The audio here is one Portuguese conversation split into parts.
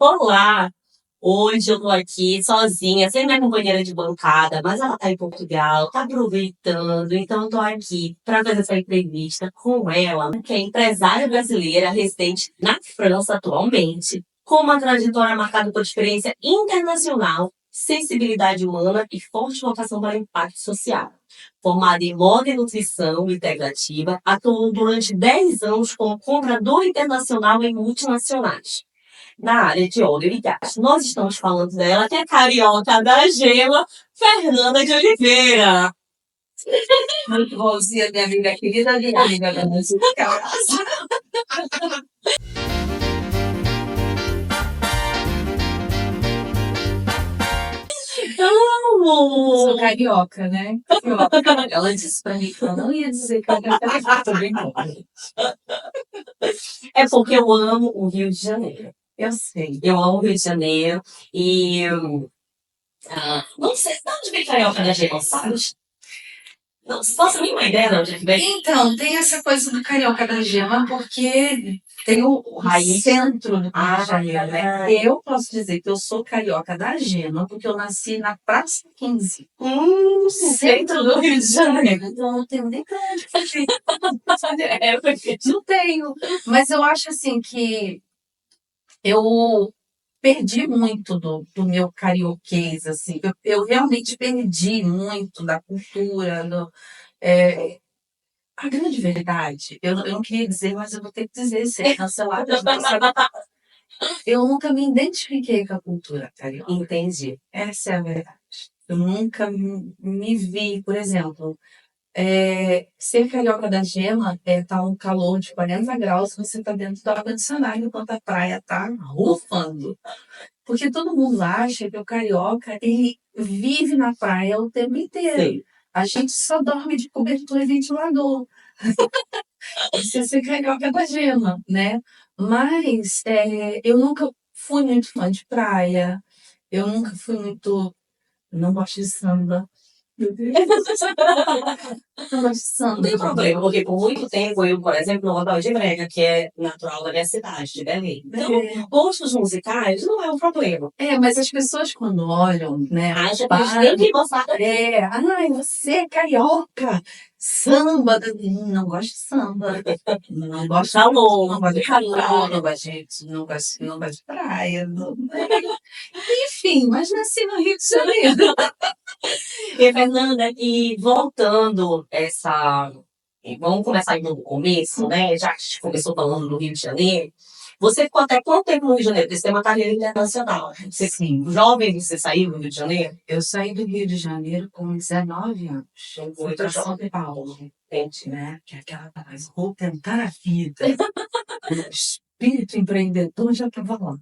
Olá! Hoje eu tô aqui sozinha, sem minha companheira de bancada, mas ela tá em Portugal, tá aproveitando, então eu tô aqui para fazer essa entrevista com ela, que é empresária brasileira residente na França atualmente, com uma trajetória marcada por experiência internacional, sensibilidade humana e forte vocação para impacto social. Formada em moda e nutrição integrativa, atuou durante 10 anos como compradora internacional em multinacionais na área de óleo e gás. Nós estamos falando dela, que é carioca da gema, Fernanda de Oliveira. Muito bonzinha, minha amiga querida, minha amiga da música. Sou Amo! carioca, né? Ela disse pra mim que eu não ia dizer que eu era carioca. Tô brincando. É porque eu amo o Rio de Janeiro. Eu sei. Eu amo o Rio de Janeiro e... não sei, de onde vem carioca da gema, sabe? Não faço a mínima ideia de onde vem. Então, tem essa coisa do carioca da gema, porque tem o Raiz. centro do Rio Ah, de Janeiro, né? Eu posso dizer que eu sou carioca da gema, porque eu nasci na Praça 15. Centro do Rio de Janeiro. Então, não tenho nem pra onde fugir. É, porque... Não tenho. Mas eu acho assim que eu perdi muito do meu carioquês, assim. Eu realmente perdi muito da cultura. A grande verdade, eu não queria dizer, mas eu vou ter que dizer, ser cancelada. Eu nunca me identifiquei com a cultura carioca. Entendi. Essa é a verdade. Eu nunca me vi, por exemplo, ser carioca da gema tá um calor de 40 graus, você tá dentro do ar-condicionado enquanto a praia tá rufando. Porque todo mundo acha que o carioca, ele vive na praia o tempo inteiro. Sei. A gente só dorme de cobertor e ventilador. Isso é ser carioca da gema, né? Mas eu nunca fui muito fã de praia. Eu nunca fui muito... Não gosto de samba. Meu Deus. Não gosto de Não samba. tem problema, porque por muito tempo eu, por exemplo, não gostava de brega, que é natural da minha cidade, de Belém. Então, gostos musicais não é um problema. Mas as pessoas quando olham, né? Acha que eles têm que gostar daqui. Ai, você é carioca, samba. Não gosto de samba. Não gosto de Calor, não gosto de calor, praia. não gosto de praia. Enfim, mas nasci no Rio de Janeiro. E, Fernanda, e voltando essa... Vamos começar aí do começo, né? Já que a gente começou falando do Rio de Janeiro. Você ficou até quanto tempo no Rio de Janeiro? Você tem uma carreira internacional. Você, Sim. jovem, você saiu do Rio de Janeiro? Eu saí do Rio de Janeiro com 19 anos. Fui Muito para jovem. São Paulo, Entendi. né? Que é aquela coisa, vou tentar a vida. O espírito empreendedor já estava lá.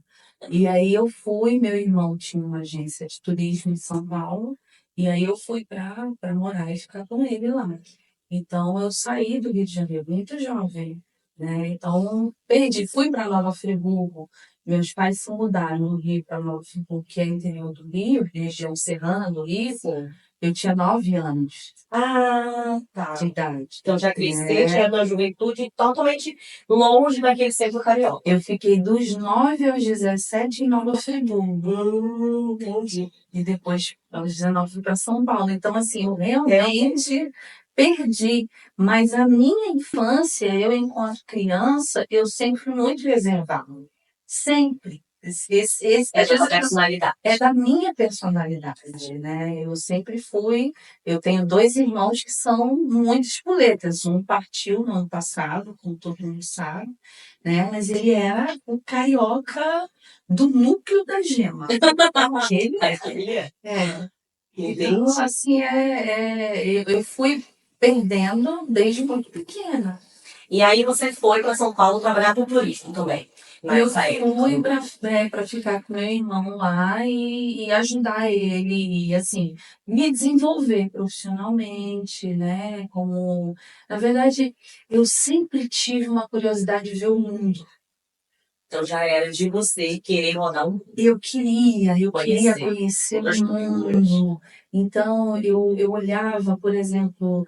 E aí eu fui, meu irmão tinha uma agência de turismo em São Paulo, e aí eu fui para morar e ficar com ele lá. Então eu saí do Rio de Janeiro muito jovem, né? Então fui para Nova Friburgo. Meus pais se mudaram no Rio para Nova Friburgo, que é interior do Rio, região serrana do Rio. Sim. Eu tinha 9 anos Ah, tá. de idade. Então já cresci, tinha uma juventude totalmente longe daquele centro carioca. Eu fiquei dos 9 aos 17 em Nova Friburgo. Entendi. E depois, aos 19, fui para São Paulo. Então, assim, eu realmente perdi. Mas a minha infância, eu enquanto criança, eu sempre fui muito reservada. Sempre. É da personalidade. É da minha personalidade, né? Eu sempre fui. Eu tenho 2 irmãos que são muito espoletas. Um partiu no ano passado, como todo mundo sabe, né? Mas ele era o carioca do núcleo da gema. Ele Ele é. Então, assim, eu fui perdendo desde muito pequena. E aí você foi para São Paulo trabalhar com turismo também. Eu fui para ficar com meu irmão lá e ajudar ele, e assim, me desenvolver profissionalmente, né? Como, na verdade, eu sempre tive uma curiosidade de ver o mundo. Então já era de você querer rodar um... Eu queria Conhecer conhecer outras o culturas. mundo. Então, eu olhava, por exemplo,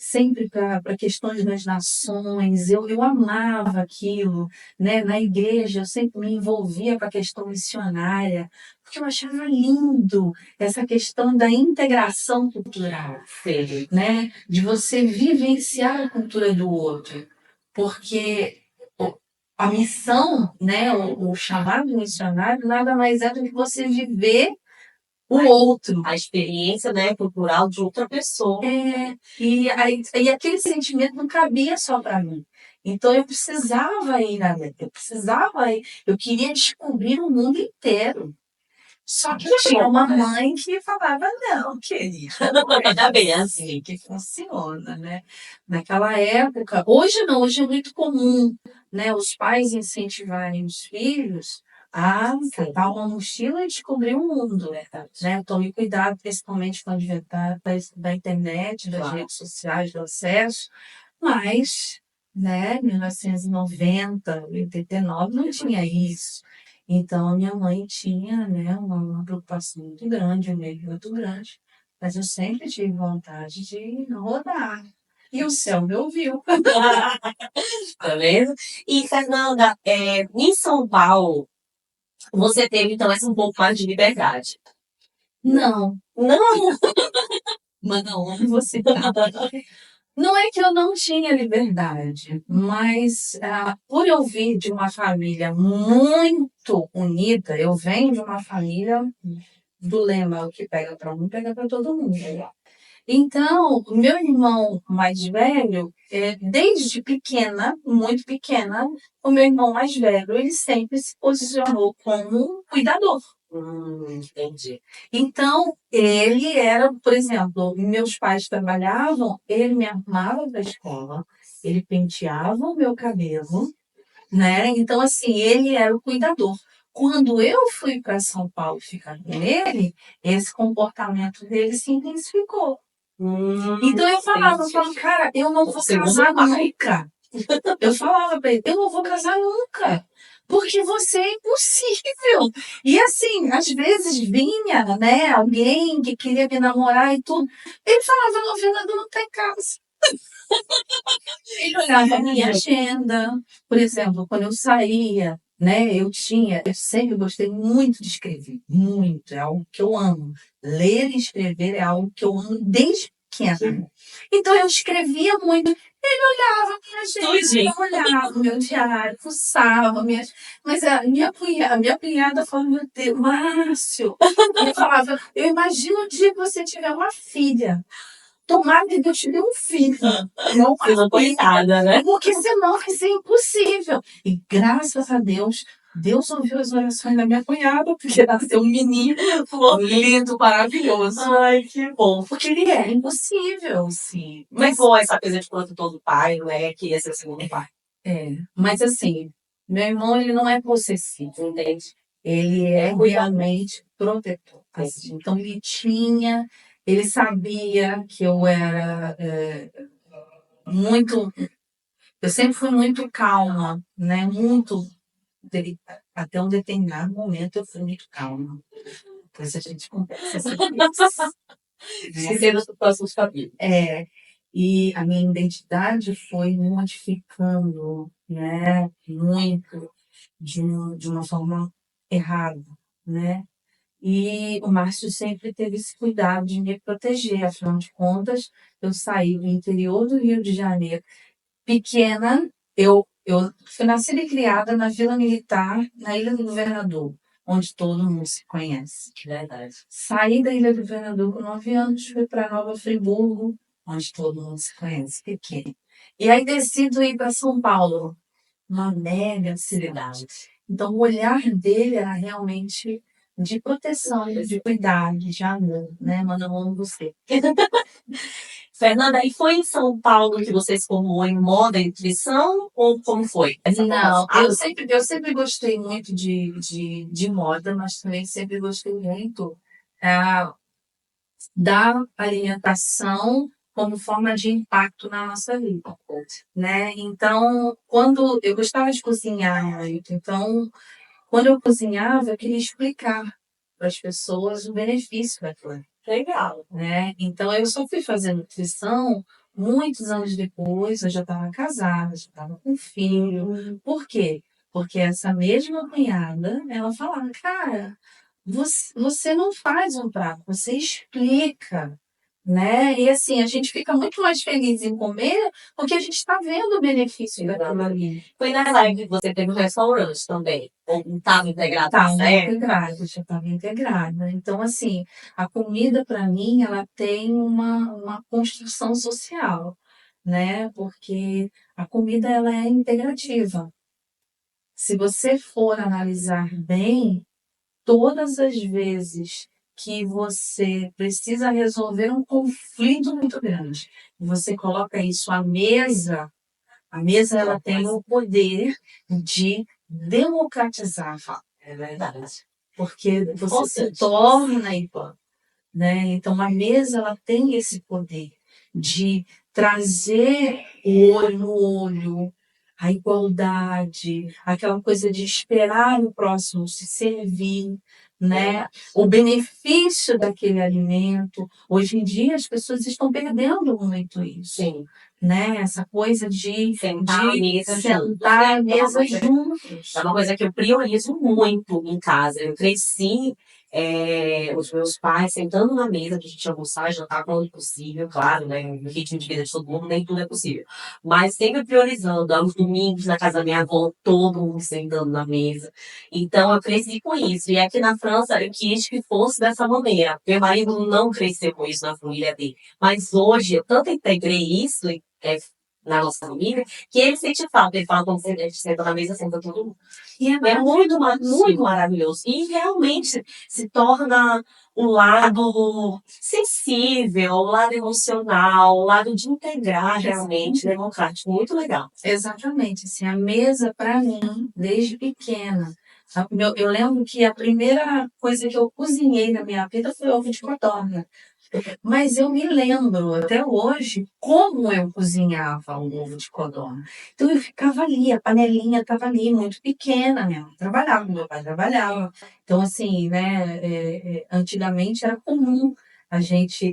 sempre para questões das nações, eu amava aquilo, né? Na igreja eu sempre me envolvia com a questão missionária, porque eu achava lindo essa questão da integração cultural, Sim. né? De você vivenciar a cultura do outro, porque a missão, né? O chamado missionário nada mais é do que você viver o outro. A experiência, né, cultural de outra pessoa. E aquele sentimento não cabia só para mim. Então eu precisava ir além, eu queria descobrir o mundo inteiro. Só que tinha uma mãe que falava, não, querida, não é bem assim que funciona, né? Naquela época, hoje não, hoje é muito comum, né? Os pais incentivarem os filhos a catar uma mochila e descobrir o mundo, né? Tome cuidado, principalmente com o advento da internet, das redes sociais, do acesso, mas, né, 1990, 89, não tinha isso. Então, a minha mãe tinha, né, uma preocupação muito grande, um medo muito grande, mas eu sempre tive vontade de rodar. E o céu me ouviu. Tá vendo? E, Fernanda, em São Paulo, você teve, então, essa um pouco mais de liberdade. Não, Não! mas não, onde você tá? Não é que eu não tinha liberdade, mas por eu vir de uma família muito unida, eu venho de uma família do lema: o que pega para um, pega para todo mundo. Então, o meu irmão mais velho, desde pequena, muito pequena, o meu irmão mais velho, ele sempre se posicionou como um cuidador. Entendi. Então, ele era, por exemplo, meus pais trabalhavam, ele me arrumava para a escola, ele penteava o meu cabelo, né? Então, assim, ele era o cuidador. Quando eu fui para São Paulo ficar com ele, esse comportamento dele se intensificou. Então eu falava, cara, eu não vou casar nunca. Eu falava para ele, eu não vou casar nunca. Porque você é impossível. E assim, às vezes vinha, né, alguém que queria me namorar e tudo. Ele falava, não, Fernanda, não tem casa. Ele olhava a minha agenda. Por exemplo, quando eu saía, né, eu sempre gostei muito de escrever. Muito. É algo que eu amo. Ler e escrever é algo que eu amo desde pequena. Então eu escrevia muito. Ele olhava a minha agenda, olhava o meu diário, fuçava mas a minha cunhada falava, meu Deus, Márcio. Ele falava, eu imagino o dia que você tiver uma filha. Tomara que Deus te dê um filho. Não uma coitada, né? porque senão vai ser impossível. E graças a Deus, Deus ouviu as orações da minha cunhada, porque nasceu um menino lindo, maravilhoso. Ai, que bom. Porque ele é impossível, sim. Mas bom essa coisa de quanto todo pai, né? Que ia ser o segundo pai. Mas assim, meu irmão, ele não é possessivo, entende? Ele é realmente protetor. Assim. Então, ele sabia que eu era muito. Eu sempre fui muito calma, né? Muito delicada. Até um determinado momento eu fui muito calma. Depois a gente conversa sobre isso. Esquecendo os próximos capítulos. E a minha identidade foi modificando, né? Muito de uma forma errada, né? E o Márcio sempre teve esse cuidado de me proteger. Afinal de contas, eu saí do interior do Rio de Janeiro pequena, eu fui nascida e criada na Vila Militar, na Ilha do Governador, onde todo mundo se conhece. Verdade. Saí da Ilha do Governador com 9 anos, fui para Nova Friburgo, onde todo mundo se conhece, pequeno. E aí decido ir para São Paulo, uma mega cidade. Então o olhar dele era realmente de proteção, de cuidado, de amor, né? Mano, eu amo você. Fernanda, e foi em São Paulo que você se formou em moda e nutrição? Ou como foi? Não, eu sempre gostei muito de moda, mas também sempre gostei muito da alimentação como forma de impacto na nossa vida, né? Então, quando eu gostava de cozinhar muito, então, quando eu cozinhava, eu queria explicar para as pessoas o benefício daquilo. Legal. Né? Então, eu só fui fazer nutrição muitos anos depois, eu já estava casada, já estava com filho. Por quê? Porque essa mesma cunhada, ela falava, cara, você não faz um prato, você explica, né? E assim, a gente fica muito mais feliz em comer porque a gente está vendo o benefício daquilo ali. Foi nessa época que você teve um restaurante também. Ou não estava integrado Estava certo? integrada, já estava integrada. Então, assim, a comida, para mim, ela tem uma construção social, né? Porque a comida, ela é integrativa. Se você for analisar bem, todas as vezes que você precisa resolver um conflito muito grande, e você coloca isso à mesa, a mesa ela tem o poder de democratizar a fala. É verdade. Porque você se Importante. torna IPA, né? Então a mesa ela tem esse poder de trazer o olho no olho, a igualdade, aquela coisa de esperar o próximo se servir, né? O benefício daquele alimento. Hoje em dia as pessoas estão perdendo muito isso, Sim. né? Essa coisa de Sentar à mesa sentar à mesa juntos. juntos. É uma coisa que eu priorizo muito em casa. Eu cresci, os meus pais sentando na mesa pra gente almoçar e jantar quando possível, claro, né? No ritmo de vida de todo mundo, nem tudo é possível. Mas sempre priorizando, aos domingos na casa da minha avó, todo mundo sentando na mesa. Então eu cresci com isso. E aqui na França eu quis que fosse dessa maneira. Meu marido não cresceu com isso na família dele. Mas hoje eu tanto integrei isso na nossa família, que ele sente falta. Ele fala, quando a gente senta na mesa, senta todo mundo. E é É muito maravilhoso. E realmente se torna um lado sensível, um lado emocional, um lado de integrar realmente, democrático. Muito legal. Exatamente, assim, a mesa para mim, desde pequena, eu lembro que a primeira coisa que eu cozinhei na minha vida foi ovo de codorna. Mas eu me lembro até hoje como eu cozinhava o ovo de codorna. Então eu ficava ali, a panelinha estava ali, muito pequena, minha mãe trabalhava, meu pai trabalhava. Então, assim, né, antigamente era comum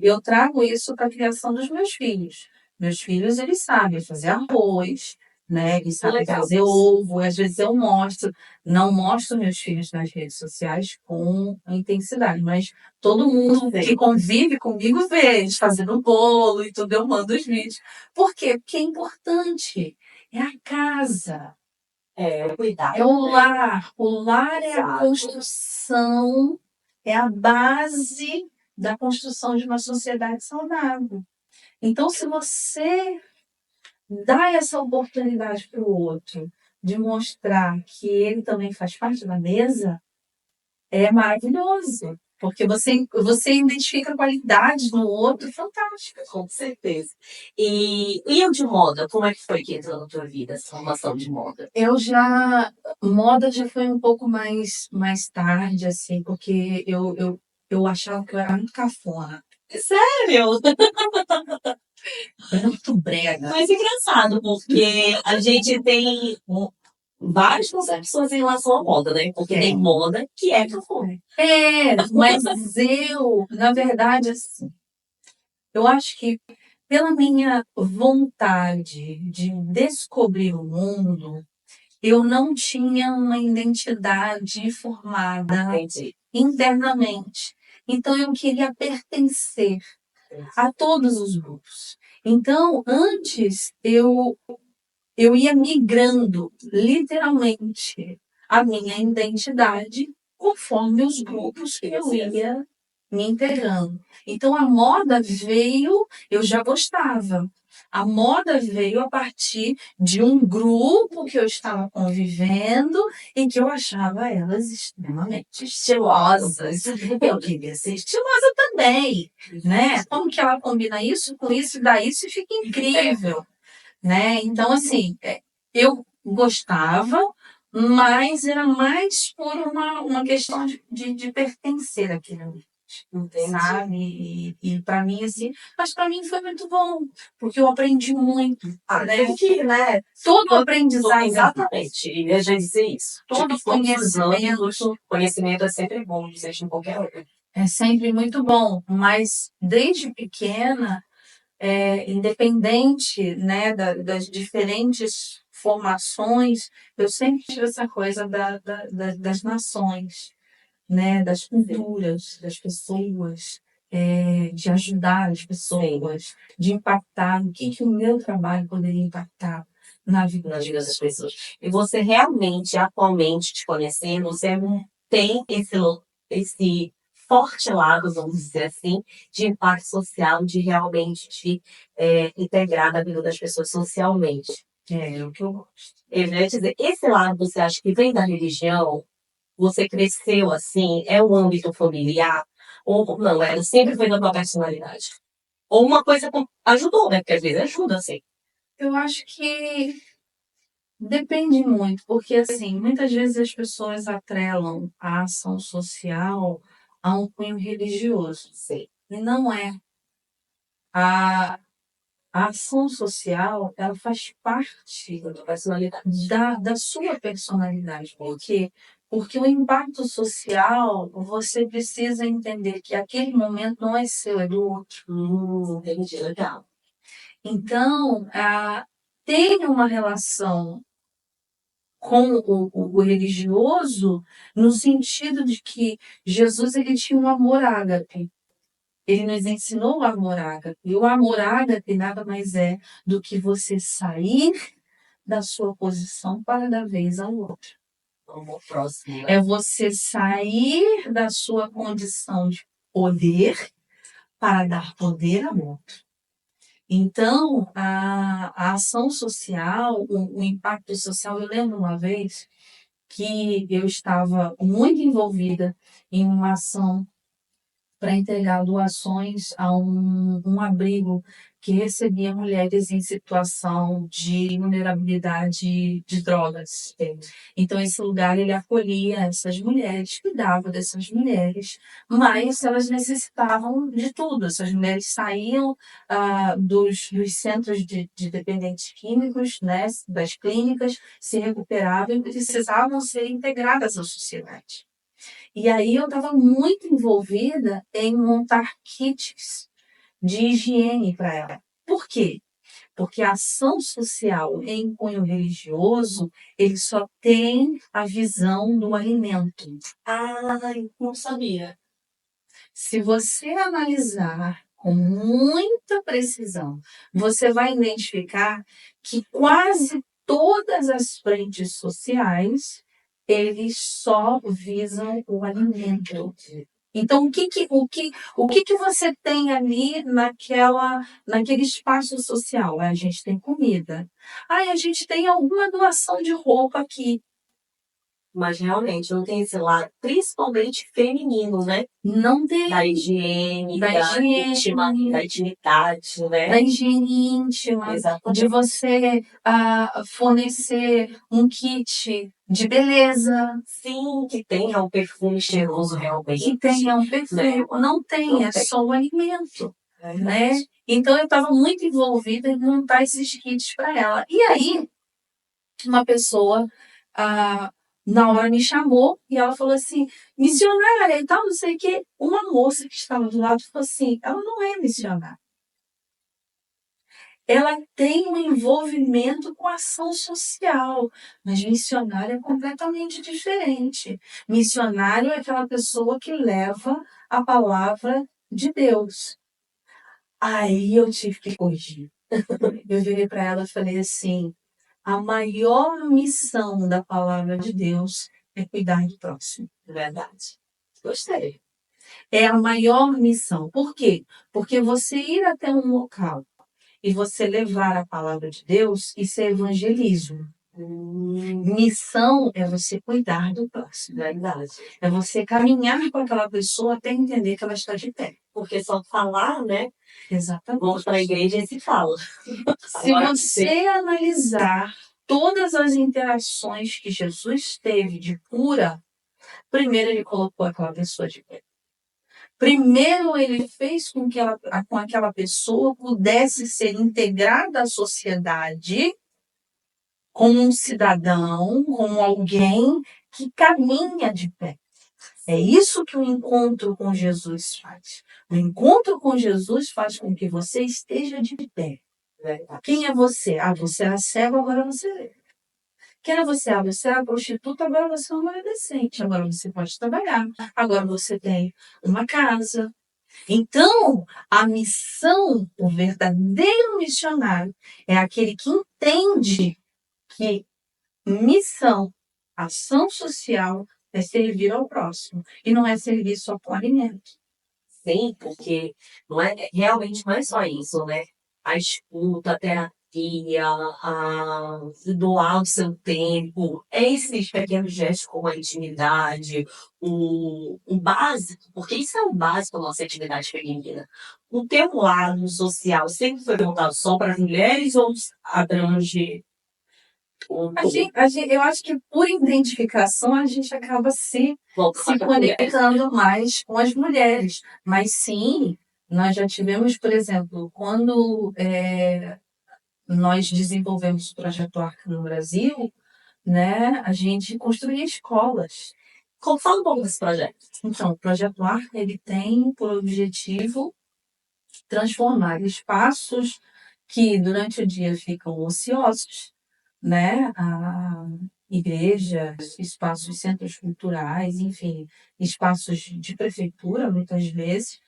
eu trago isso para a criação dos meus filhos. Meus filhos, eles sabem fazer arroz, né? Eles sabem Legal. fazer ovo. Às vezes eu mostro, não mostro meus filhos nas redes sociais com intensidade, mas todo mundo que convive comigo vê eles fazendo bolo e tudo, eu mando os vídeos. Por quê? Porque é importante. É a casa, Cuidar. é o lar. O lar é a Exato. construção, é a base da construção de uma sociedade saudável. Então, se você dá essa oportunidade para o outro de mostrar que ele também faz parte da mesa, é maravilhoso. Porque você identifica qualidades no outro fantásticas. Com certeza. E eu de moda, como é que foi que entrou na tua vida, essa formação de moda? Moda já foi um pouco mais tarde, assim, porque eu achava que eu era muito cafona. Sério? Eu era muito brega. Mas engraçado, porque a gente tem várias concepções em relação à moda, né? Porque tem moda que é cafona. Mas na verdade, assim, eu acho que pela minha vontade de descobrir o mundo, eu não tinha uma identidade formada Entendi. internamente. Então eu queria pertencer a todos os grupos. Então, antes eu ia migrando literalmente a minha identidade conforme os grupos que eu ia me integrando. Então a moda veio, eu já gostava. A moda veio a partir de um grupo que eu estava convivendo e que eu achava elas extremamente estilosas. Eu queria ser estilosa também, né? Como que ela combina isso com isso e dá isso e fica incrível, né? Então, assim, eu gostava, mas era mais por uma questão de pertencer àquilo ali. Sabe? E para mim, assim, mas para mim foi muito bom, porque eu aprendi muito, né? Porque, né? Todo aprendizado, Exatamente. Eu já disse isso. todo Conhecimento é sempre bom, seja em qualquer outra. é sempre muito bom, mas desde pequena independente, né, das diferentes formações, eu sempre tive essa coisa das nações, né, das culturas, das pessoas, de ajudar as pessoas, de impactar, o que o meu trabalho poderia impactar na vida Na das vida das pessoas. pessoas. E você realmente, atualmente, te conhecendo, você tem esse forte lado, vamos dizer assim, de impacto social, de realmente te integrar na vida das pessoas socialmente. É o que eu gosto. Eu ia dizer, esse lado você acha que vem da religião? Você cresceu assim? É um âmbito familiar? Ou não, sempre foi da tua personalidade? Ou uma coisa ajudou, né? Porque às vezes ajuda, assim. Eu acho que depende muito, porque assim, muitas vezes as pessoas atrelam a ação social a um cunho religioso. Sim, E não é. A, a ação social, ela faz parte da tua personalidade. da sua personalidade. Por quê? Porque o impacto social, você precisa entender que aquele momento não é seu, é do outro. Entendi, legal. Então, tem uma relação com o religioso no sentido de que Jesus ele tinha um amor ágape. Ele nos ensinou o amor ágape. E o amor ágape nada mais é do que você sair da sua posição para dar vez ao outro. Amor próximo, né? É você sair da sua condição de poder para dar poder ao outro. Então, a ação social, o impacto social, eu lembro uma vez que eu estava muito envolvida em uma ação para entregar doações a um abrigo que recebia mulheres em situação de vulnerabilidade de drogas. Então, esse lugar ele acolhia essas mulheres, cuidava dessas mulheres, mas elas necessitavam de tudo. Essas mulheres saíam dos centros de dependentes químicos, né, das clínicas, se recuperavam e precisavam ser integradas à sociedade. E aí eu estava muito envolvida em montar kits de higiene para ela. Por quê? Porque a ação social em cunho religioso, ele só tem a visão do alimento. Não sabia. Se você analisar com muita precisão, você vai identificar que quase todas as frentes sociais, eles só visam o alimento. Então, o que você tem ali naquele espaço social? A gente tem comida. A gente tem alguma doação de roupa aqui. Mas realmente não tem esse lado, principalmente feminino, né? Não tem. Da higiene, Da higiene, da intimidade, né? da higiene íntima, Exatamente. de você fornecer um kit de beleza. Sim, que tenha um perfume cheiroso realmente. Que tenha um perfume. Né? Não tem, Não é tem. só o alimento. É Né? verdade. Então eu estava muito envolvida em montar esses kits para ela. E aí, uma pessoa na hora me chamou e ela falou assim, missionária e tal, não sei o quê. Uma moça que estava do lado falou assim, ela não é missionária. Ela tem um envolvimento com a ação social, mas missionário é completamente diferente. Missionário é aquela pessoa que leva a palavra de Deus. Aí eu tive que corrigir. Eu virei para ela e falei assim, a maior missão da palavra de Deus é cuidar do próximo. Verdade. Gostei. É a maior missão. Por quê? Porque você ir até um local e você levar a palavra de Deus, isso é evangelismo. Missão é você cuidar do próximo. Verdade. É você caminhar com aquela pessoa até entender que ela está de pé. Porque só falar, né? Exatamente. Vamos para a igreja e se fala. Se você analisar todas as interações que Jesus teve de cura, primeiro ele colocou aquela pessoa de pé. Primeiro ele fez com que aquela pessoa pudesse ser integrada à sociedade como um cidadão, como alguém que caminha de pé. É isso que o encontro com Jesus faz. O encontro com Jesus faz com que você esteja de pé. Verdade. Quem é você? Ah, você era cego, agora você vê. Quem era você? Ah, você era prostituta, agora você é uma mulher decente. Agora você pode trabalhar. Agora você tem uma casa. Então, a missão, o verdadeiro missionário, é aquele que entende que missão, ação social, é servir ao próximo. E não é servir só com alimento. Sim, porque realmente não é só isso, né? A escuta, a terapia, doar o seu tempo, esses pequenos gestos como a intimidade, o básico, porque isso é o básico da nossa atividade feminina. O teu lado social sempre foi voltado só para as mulheres ou abrange um Eu acho que por identificação a gente acaba se voltado para conectando mais com as mulheres. Mas sim, nós já tivemos, por exemplo, quando nós desenvolvemos o Projeto Arca no Brasil, né, a gente construía escolas. Fala um pouco desse projeto. Então, o Projeto Arca ele tem por objetivo transformar espaços que durante o dia ficam ociosos, né? A igrejas, espaços, centros culturais, enfim, espaços de prefeitura, muitas vezes,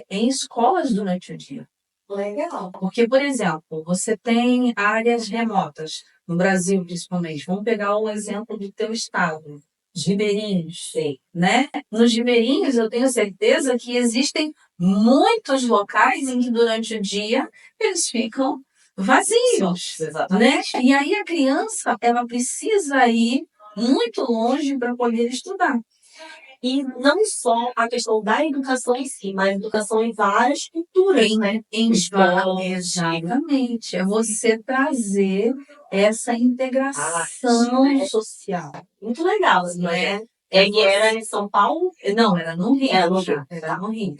em escolas durante o dia. Legal. Porque, por exemplo, você tem áreas remotas, no Brasil principalmente. Vamos pegar o exemplo do teu estado, os ribeirinhos, Sim. né? Nos ribeirinhos, eu tenho certeza que existem muitos locais em que durante o dia eles ficam vazios, né? Exatamente. E aí a criança, ela precisa ir muito longe para poder estudar. E não só a questão da educação em si, mas a educação em várias culturas, né? Exatamente. É você trazer essa integração social. Muito legal, né? E era em São Paulo? Não, era no Rio. Era no Rio. Era no Rio.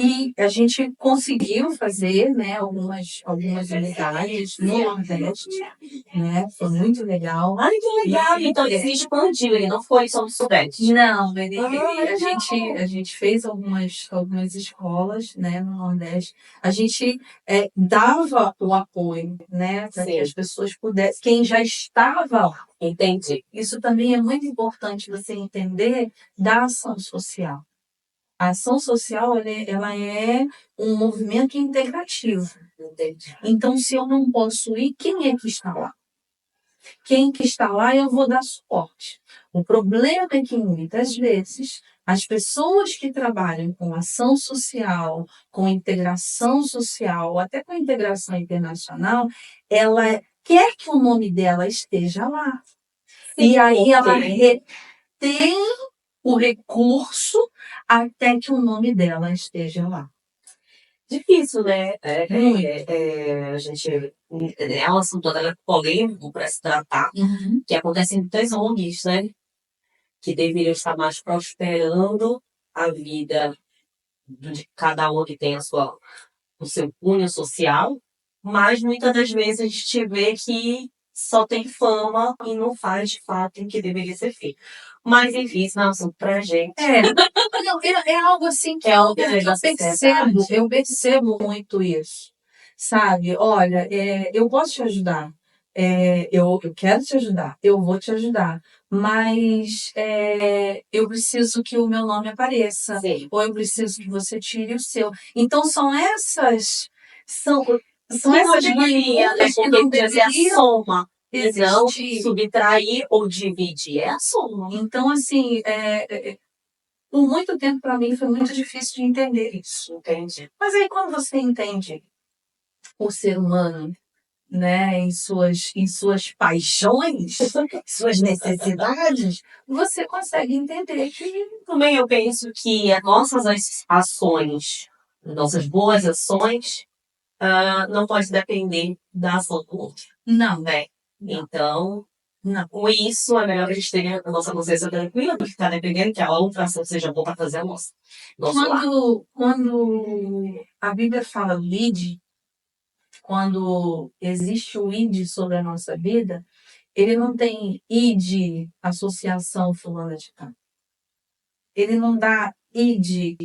E a gente conseguiu fazer, né, algumas unidades no Nordeste, né? Foi muito legal. Ai, que legal! Então ele se expandiu, ele não foi só no Sudeste. Não, a gente fez algumas escolas, né, no Nordeste. A gente dava o apoio, né, para que as pessoas pudessem, quem já estava lá. Entendi. Isso também é muito importante você entender da ação social. A ação social ela é um movimento integrativo. Entendi. Então, se eu não posso ir, quem é que está lá? Quem que está lá, eu vou dar suporte. O problema é que, muitas vezes, as pessoas que trabalham com ação social, com integração social, ou até com integração internacional, ela quer que o nome dela esteja lá. Sim, e aí ela retém o recurso até que o nome dela esteja lá. Difícil, né? A gente é um assunto polêmico para se tratar, que acontece em muitas ONGs, né? Que deveriam estar mais prosperando a vida de cada um que tem o seu cunho social, mas muitas das vezes a gente vê que só tem fama e não faz de fato o que deveria ser feito. Mas enfim, isso não é um assunto pra gente. Não, é algo assim que eu percebo muito isso, sabe? Olha, eu posso te ajudar, eu quero te ajudar, eu vou te ajudar, mas eu preciso que o meu nome apareça, Sim. ou eu preciso que você tire o seu. Então são essas linhas, né? Porque podia ser a soma. E não existir. subtrair ou dividir. É a soma. Então, assim, por muito tempo para mim foi muito difícil de entender isso. Entendi. Mas aí quando você entende o ser humano, né, em suas paixões, suas necessidades, você consegue entender que Também eu penso que as nossas ações, nossas boas ações, não pode depender da ação do outro. não, Né? Então, não. com isso, é melhor a gente ter a nossa consciência tranquila do que ficar dependendo que a outra ação seja boa para fazer a nossa. Quando a Bíblia fala do id, quando existe o id sobre a nossa vida, Ele não tem ID, associação fulana de tal. Ele não dá ID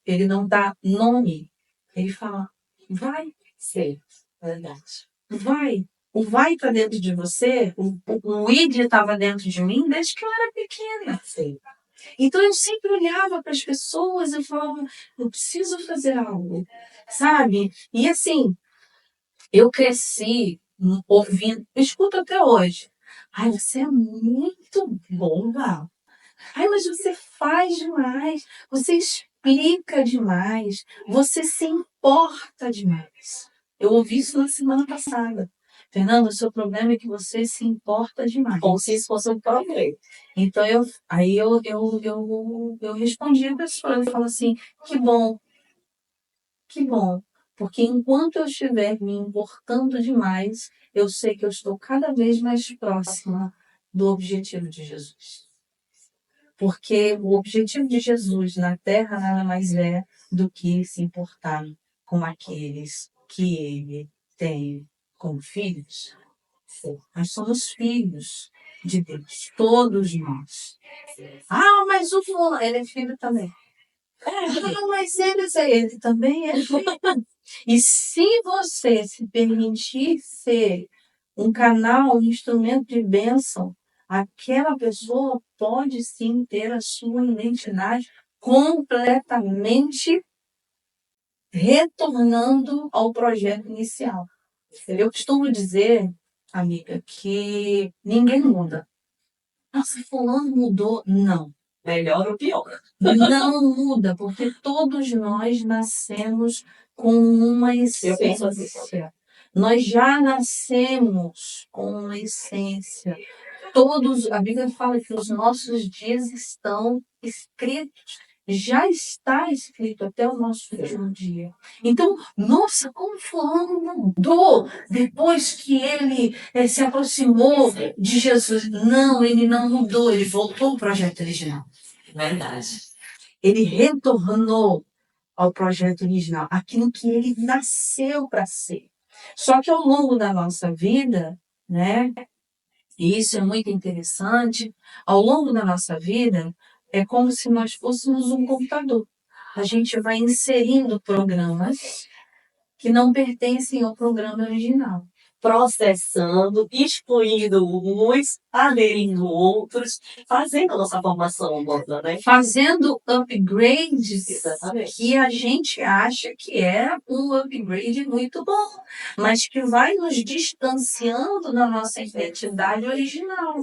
ele não dá nome. Ele fala, vai, Sim, verdade. vai. O vai está dentro de você, o ID estava dentro de mim desde que eu era pequena. Sim. Então eu sempre olhava para as pessoas e falava, eu preciso fazer algo, sabe? E assim, eu cresci ouvindo, eu escuto até hoje. Ai, você é muito bom, Val. Ai, mas você faz demais, você explica demais, você se importa demais. Eu ouvi isso na semana passada. Fernanda, o seu problema é que você se importa demais. Como se isso fosse um problema. Então, eu respondi a pessoa, eu falo assim, que bom, porque enquanto eu estiver me importando demais, eu sei que eu estou cada vez mais próxima do objetivo de Jesus. Porque o objetivo de Jesus na Terra nada mais é do que se importar com aqueles que ele tem como filhos. Nós somos filhos de Deus, todos nós. Ah, mas o fulano, ele é filho também. Ah, mas ele também é filho. E se você se permitir ser um canal, um instrumento de bênção, aquela pessoa pode sim ter a sua identidade completamente retornando ao projeto inicial. Eu costumo dizer, amiga, que ninguém muda. Nossa, fulano mudou. Não. Melhor ou pior. Não muda, porque todos nós nascemos com uma Eu penso assim. essência. Nós já nascemos com uma essência. Todos, a Bíblia fala que os nossos dias estão escritos. Já está escrito até o nosso último dia. Então, nossa, como fulano mudou depois que ele se aproximou de Jesus. Não, ele não mudou, ele voltou ao projeto original. Verdade. Ele retornou ao projeto original, aquilo que ele nasceu para ser. Só que ao longo da nossa vida, né? E isso é muito interessante. Ao longo da nossa vida, é como se nós fôssemos um computador. A gente vai inserindo programas que não pertencem ao programa original. Processando, excluindo uns, aderindo outros, fazendo a nossa formação humana, né? Fazendo upgrades Exatamente. que a gente acha que é um upgrade muito bom, mas que vai nos distanciando da nossa identidade original.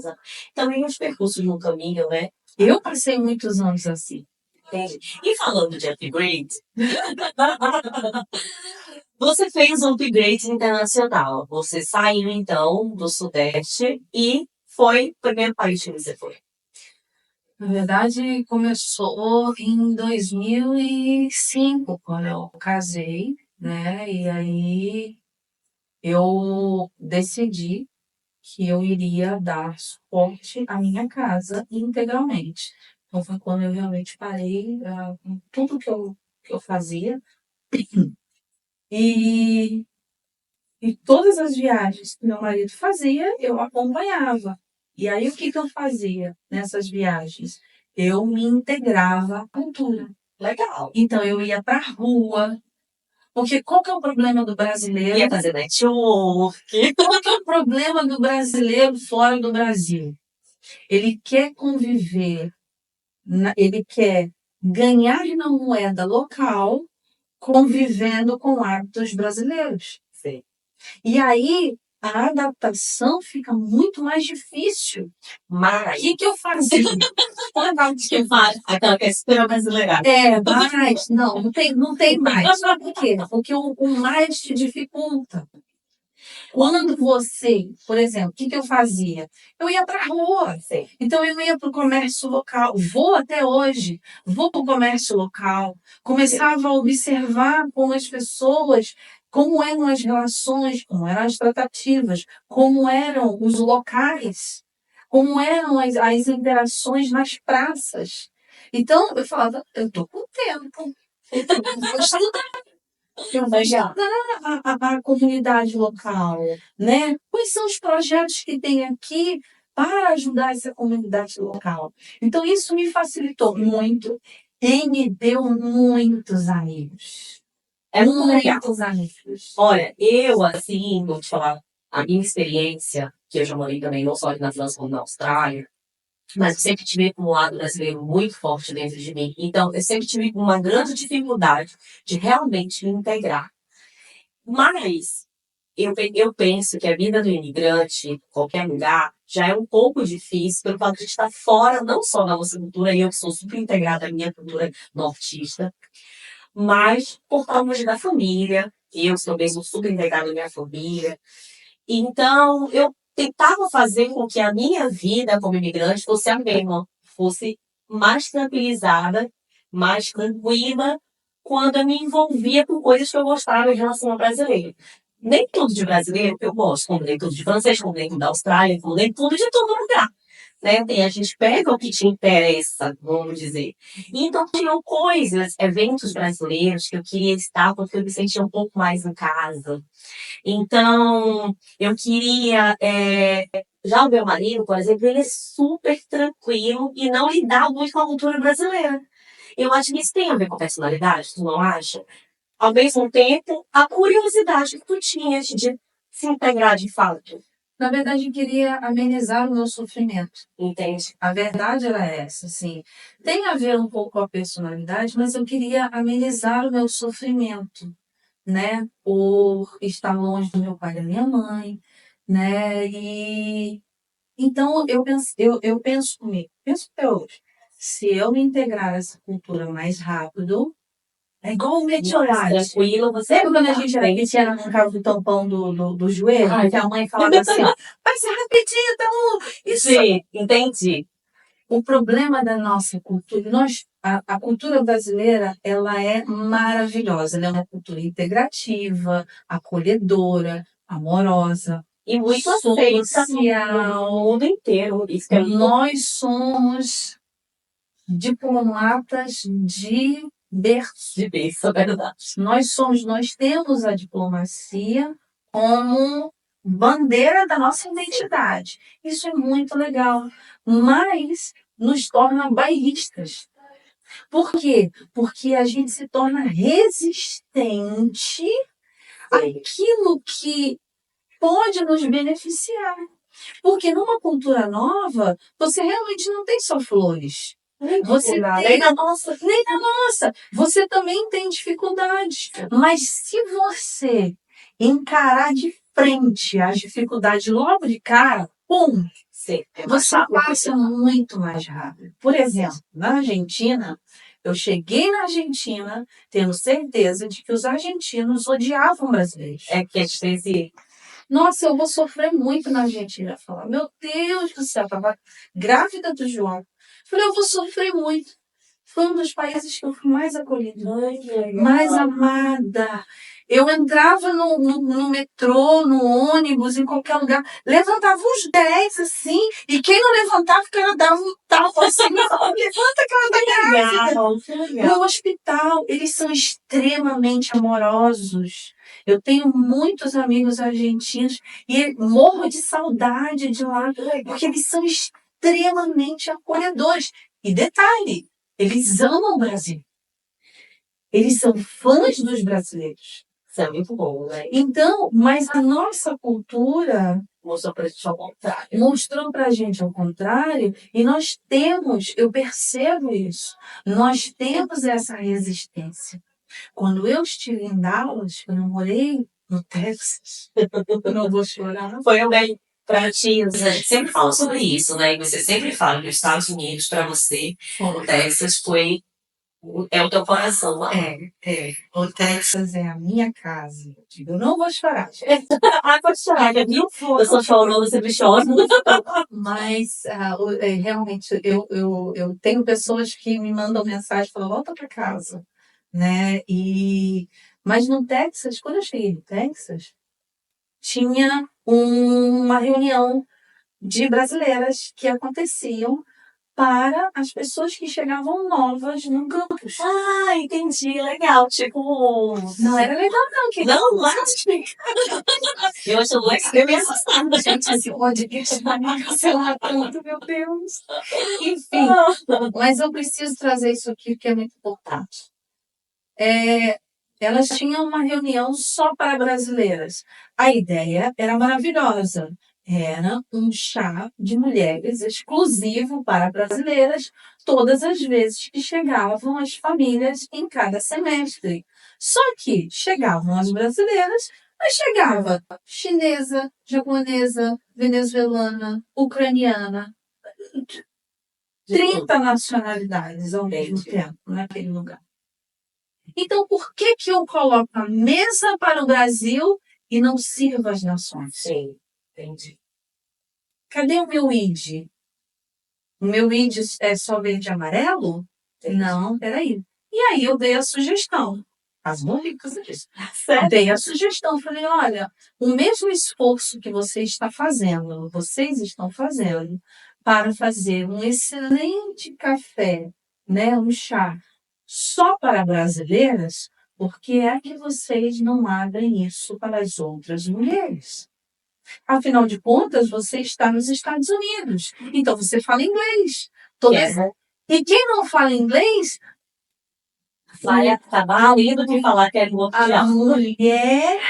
Também os percursos no caminho, né? Eu passei muitos anos assim. Entende? E falando de upgrade, você fez um upgrade internacional. Você saiu, então, do Sudeste e foi o primeiro país que você foi. Na verdade, começou em 2005, quando eu casei, né? E aí eu decidi que eu iria dar suporte à minha casa integralmente. Então foi quando eu realmente parei com tudo que eu fazia. E, e todas as viagens que meu marido fazia, eu acompanhava. E aí o que eu fazia nessas viagens? Eu me integrava à cultura. Legal. Então eu ia para a rua. Porque qual que é o problema do brasileiro? Ia fazer network. Qual que é o problema do brasileiro fora do Brasil? Ele quer conviver, ele quer ganhar na moeda local, convivendo com hábitos brasileiros. Sim. E aí a adaptação fica muito mais difícil. Mas O que eu fazia? que faz aquela que é super brasileira. Mas não tem mais. Por quê? Porque o mais te dificulta. Quando você, por exemplo, o que eu fazia? Eu ia para a rua. Sim. Então eu ia para o comércio local. Vou até hoje. Vou para o comércio local. Começava a observar como as pessoas, como eram as relações, como eram as tratativas, como eram os locais, como eram as interações nas praças. Então eu falava, eu estou com tempo. Eu vou estudar. ajudar a comunidade local, né? Quais são os projetos que tem aqui para ajudar essa comunidade local? Então, isso me facilitou muito e me deu muitos amigos. É muito legal. Muitos amigos. Olha, eu, assim, vou te falar, a minha experiência, que eu já morei também, não só aqui na França, como na Austrália, mas eu sempre tive um lado brasileiro muito forte dentro de mim. Então, eu sempre tive uma grande dificuldade de realmente me integrar. Mas eu penso que a vida do imigrante, em qualquer lugar, já é um pouco difícil pelo fato de estar fora, não só da nossa cultura, e eu que sou super integrada à minha cultura nortista, mas por causa da família. Eu também sou super integrada à minha família. Então, eu tentava fazer com que a minha vida como imigrante fosse a mesma, fosse mais tranquilizada, mais tranquila, quando eu me envolvia com coisas que eu gostava em relação ao brasileiro. Nem tudo de brasileiro eu gosto, como nem tudo de francês, como nem tudo da Austrália, como nem tudo de todo lugar. Né? Tem, a gente pega o que te interessa, vamos dizer. Então, tinham coisas, eventos brasileiros que eu queria estar porque eu me sentia um pouco mais em casa. Então, eu queria. Já o meu marido, por exemplo, ele é super tranquilo e não lidar muito com a cultura brasileira. Eu acho que isso tem a ver com personalidade, tu não acha? Ao mesmo tempo, a curiosidade que tu tinhas de se integrar de fato. Na verdade, eu queria amenizar o meu sofrimento. Entende? A verdade era essa, assim. Tem a ver um pouco com a personalidade, mas eu queria amenizar o meu sofrimento, né? Por estar longe do meu pai e da minha mãe, né? E então eu penso comigo, penso até hoje. Se eu me integrar a essa cultura mais rápido, é igual o meteorite. Tranquilo, você Lembra quando a gente era pequena, arrancava o tampão do joelho? Ai. Que a mãe falava assim, ó, vai ser rapidinho, então... Isso. Sim, entendi. O problema da nossa cultura, a cultura brasileira, ela é maravilhosa. Ela é uma cultura integrativa, acolhedora, amorosa, E muito aceita no social. mundo inteiro. Isso que é muito Nós somos diplomatas de berço. de berço, é verdade. Nós temos a diplomacia como bandeira da nossa identidade. Isso é muito legal, mas nos torna bairristas. Por quê? Porque a gente se torna resistente àquilo que pode nos beneficiar. Porque numa cultura nova, você realmente não tem só flores. Você tem... Nem na nossa. Nem na nossa. Você também tem dificuldades. Mas se você encarar de frente as dificuldades logo de cara, pum, Sim, você passa muito mais rápido. Por exemplo, na Argentina, eu cheguei na Argentina tendo certeza de que os argentinos odiavam brasileiros. É que a gente tem esse. Nossa, eu vou sofrer muito na Argentina. Falar, meu Deus do céu, estava grávida do João. Falei, eu vou sofrer muito. Foi um dos países que eu fui mais acolhida, mais amada. Eu entrava no metrô, no ônibus, em qualquer lugar, levantava uns 10 assim, e quem não levantava, o cara dava um tapa assim, levanta que ela tá grávida. No hospital, eles são extremamente amorosos. Eu tenho muitos amigos argentinos e morro de saudade de lá, porque eles são extremamente acolhedores. E detalhe, eles amam o Brasil. Eles são fãs dos brasileiros. Isso é muito bom, né? Então, mas a nossa cultura Mostrou pra gente ao contrário. mostrou pra gente ao contrário, e nós temos, eu percebo isso, nós temos essa resistência. Quando eu estive em Dallas, eu morei no Texas, eu não vou chorar. Foi bem pra ti. A gente sempre fala sobre isso, né? E você sempre fala que os Estados Unidos, pra você, o Texas foi. É o teu coração lá. O Texas é a minha casa. Eu digo, eu não vou chorar, gente. Ah, pode chorar, já viu? Eu sou chorona, você me chora. Mas realmente eu tenho pessoas que me mandam mensagem e falam, volta para casa. Né? Mas no Texas, quando eu cheguei no Texas, tinha uma reunião de brasileiras que aconteciam para as pessoas que chegavam novas no campus. Ah, entendi, legal. Tipo. Não era legal, não. Que Não, mas. Eu acho muito que me assustava. gente, esse podcast vai me cancelar tanto, meu Deus. Enfim, mas eu preciso trazer isso aqui que é muito importante. Elas tinham uma reunião só para brasileiras. A ideia era maravilhosa. Era um chá de mulheres exclusivo para brasileiras, todas as vezes que chegavam as famílias em cada semestre. Só que chegavam as brasileiras, mas chegava chinesa, japonesa, venezuelana, ucraniana, 30 nacionalidades ao mesmo tempo naquele lugar. Então, por que que eu coloco a mesa para o Brasil e não sirvo as nações? Sim, entendi. Cadê o meu ID? O meu ID é só verde e amarelo? Entendi. Não, peraí. E aí eu dei a sugestão. As bonitas disso. Certo. Dei a sugestão. Falei, olha, o mesmo esforço que vocês estão fazendo para fazer um excelente café, né, um chá, só para brasileiras, por que é que vocês não abrem isso para as outras mulheres? Afinal de contas, você está nos Estados Unidos, então você fala inglês. E quem não fala inglês Vai acabar indo de falar que é do outro a diabo. mulher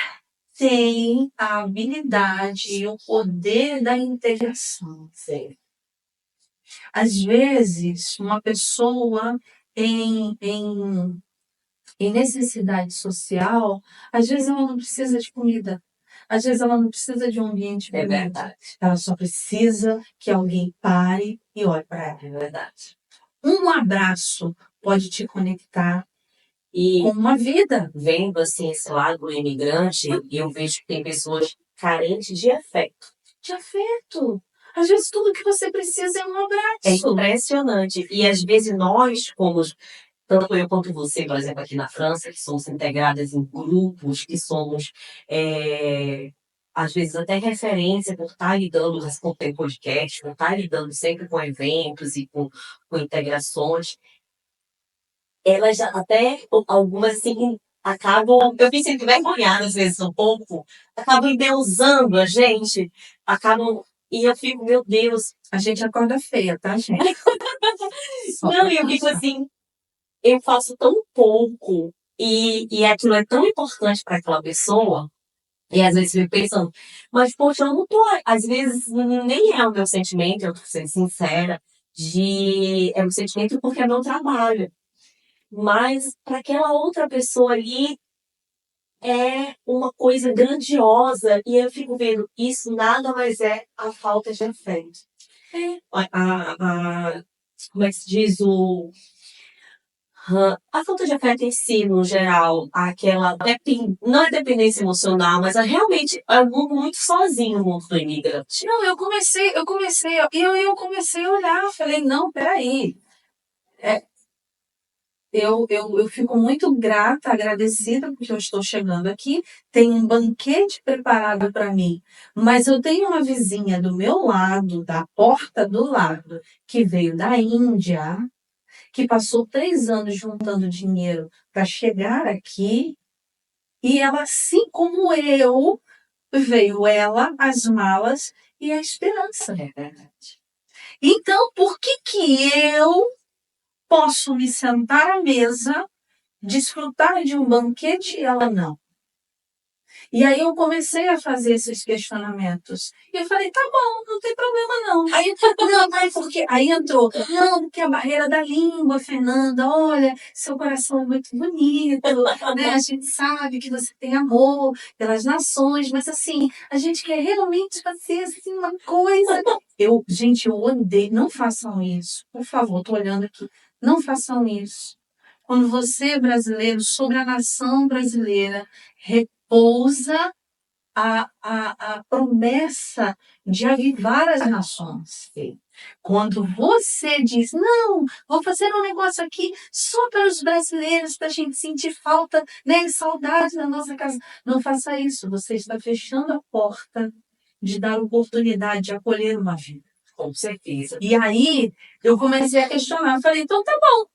tem a habilidade e o poder da integração. Sim. Às vezes, uma pessoa em necessidade social, às vezes ela não precisa de comida. Às vezes ela não precisa de um ambiente É bonito. verdade. Ela só precisa que alguém pare e olhe para ela. É verdade. Um abraço pode te conectar E com uma vida. vendo assim esse lado imigrante, eu vejo que tem pessoas carentes de afeto. De afeto. Às vezes tudo que você precisa é um É abraço. impressionante. E às vezes nós, como tanto eu quanto você, por exemplo, aqui na França, que somos integradas em grupos, que somos, às vezes, até referência por estar lidando com o podcast, por estar lidando sempre com eventos e com integrações, elas até, algumas assim, acabam, eu me sinto envergonhada às vezes um pouco, acabam endeusando a gente, acabam, e eu fico, meu Deus. A gente acorda feia, tá, gente? Não, e eu fico assim, eu faço tão pouco e aquilo é tão importante para aquela pessoa, e às vezes eu fico pensando, mas poxa, eu não tô, às vezes nem é o meu sentimento, eu tô sendo sincera, é o sentimento porque é meu trabalho. Mas para aquela outra pessoa ali é uma coisa grandiosa e eu fico vendo, isso nada mais é a falta de afeto. Como é que se diz a falta de afeto em si, no geral, aquela não é dependência emocional, mas é realmente é um mundo muito sozinho, o mundo do imigrante. Não, eu comecei a olhar, falei, não, peraí. Eu fico muito grata, agradecida, porque eu estou chegando aqui, tem um banquete preparado para mim, mas eu tenho uma vizinha do meu lado, da porta do lado, que veio da Índia, que passou 3 anos juntando dinheiro para chegar aqui, e ela, assim como eu, veio ela, as malas e a esperança. É verdade. Então, por que que eu posso me sentar à mesa, desfrutar de um banquete e ela não? E aí eu comecei a fazer esses questionamentos. E eu falei, tá bom, não tem problema não. Aí, não, mas porque... Aí entrou, não, porque a barreira da língua, Fernanda, olha, seu coração é muito bonito, né? A gente sabe que você tem amor pelas nações, mas assim, a gente quer realmente fazer assim uma coisa. Gente, eu odeio, não façam isso. Por favor, tô olhando aqui. Não façam isso. Quando você, brasileiro, sobre a nação brasileira, repousa a promessa de avivar as nações. Quando você diz, não, vou fazer um negócio aqui só para os brasileiros, para a gente sentir falta, né, saudade da nossa casa. Não faça isso, você está fechando a porta de dar oportunidade de acolher uma vida. Com certeza. E aí, eu comecei a questionar. Falei, então tá bom.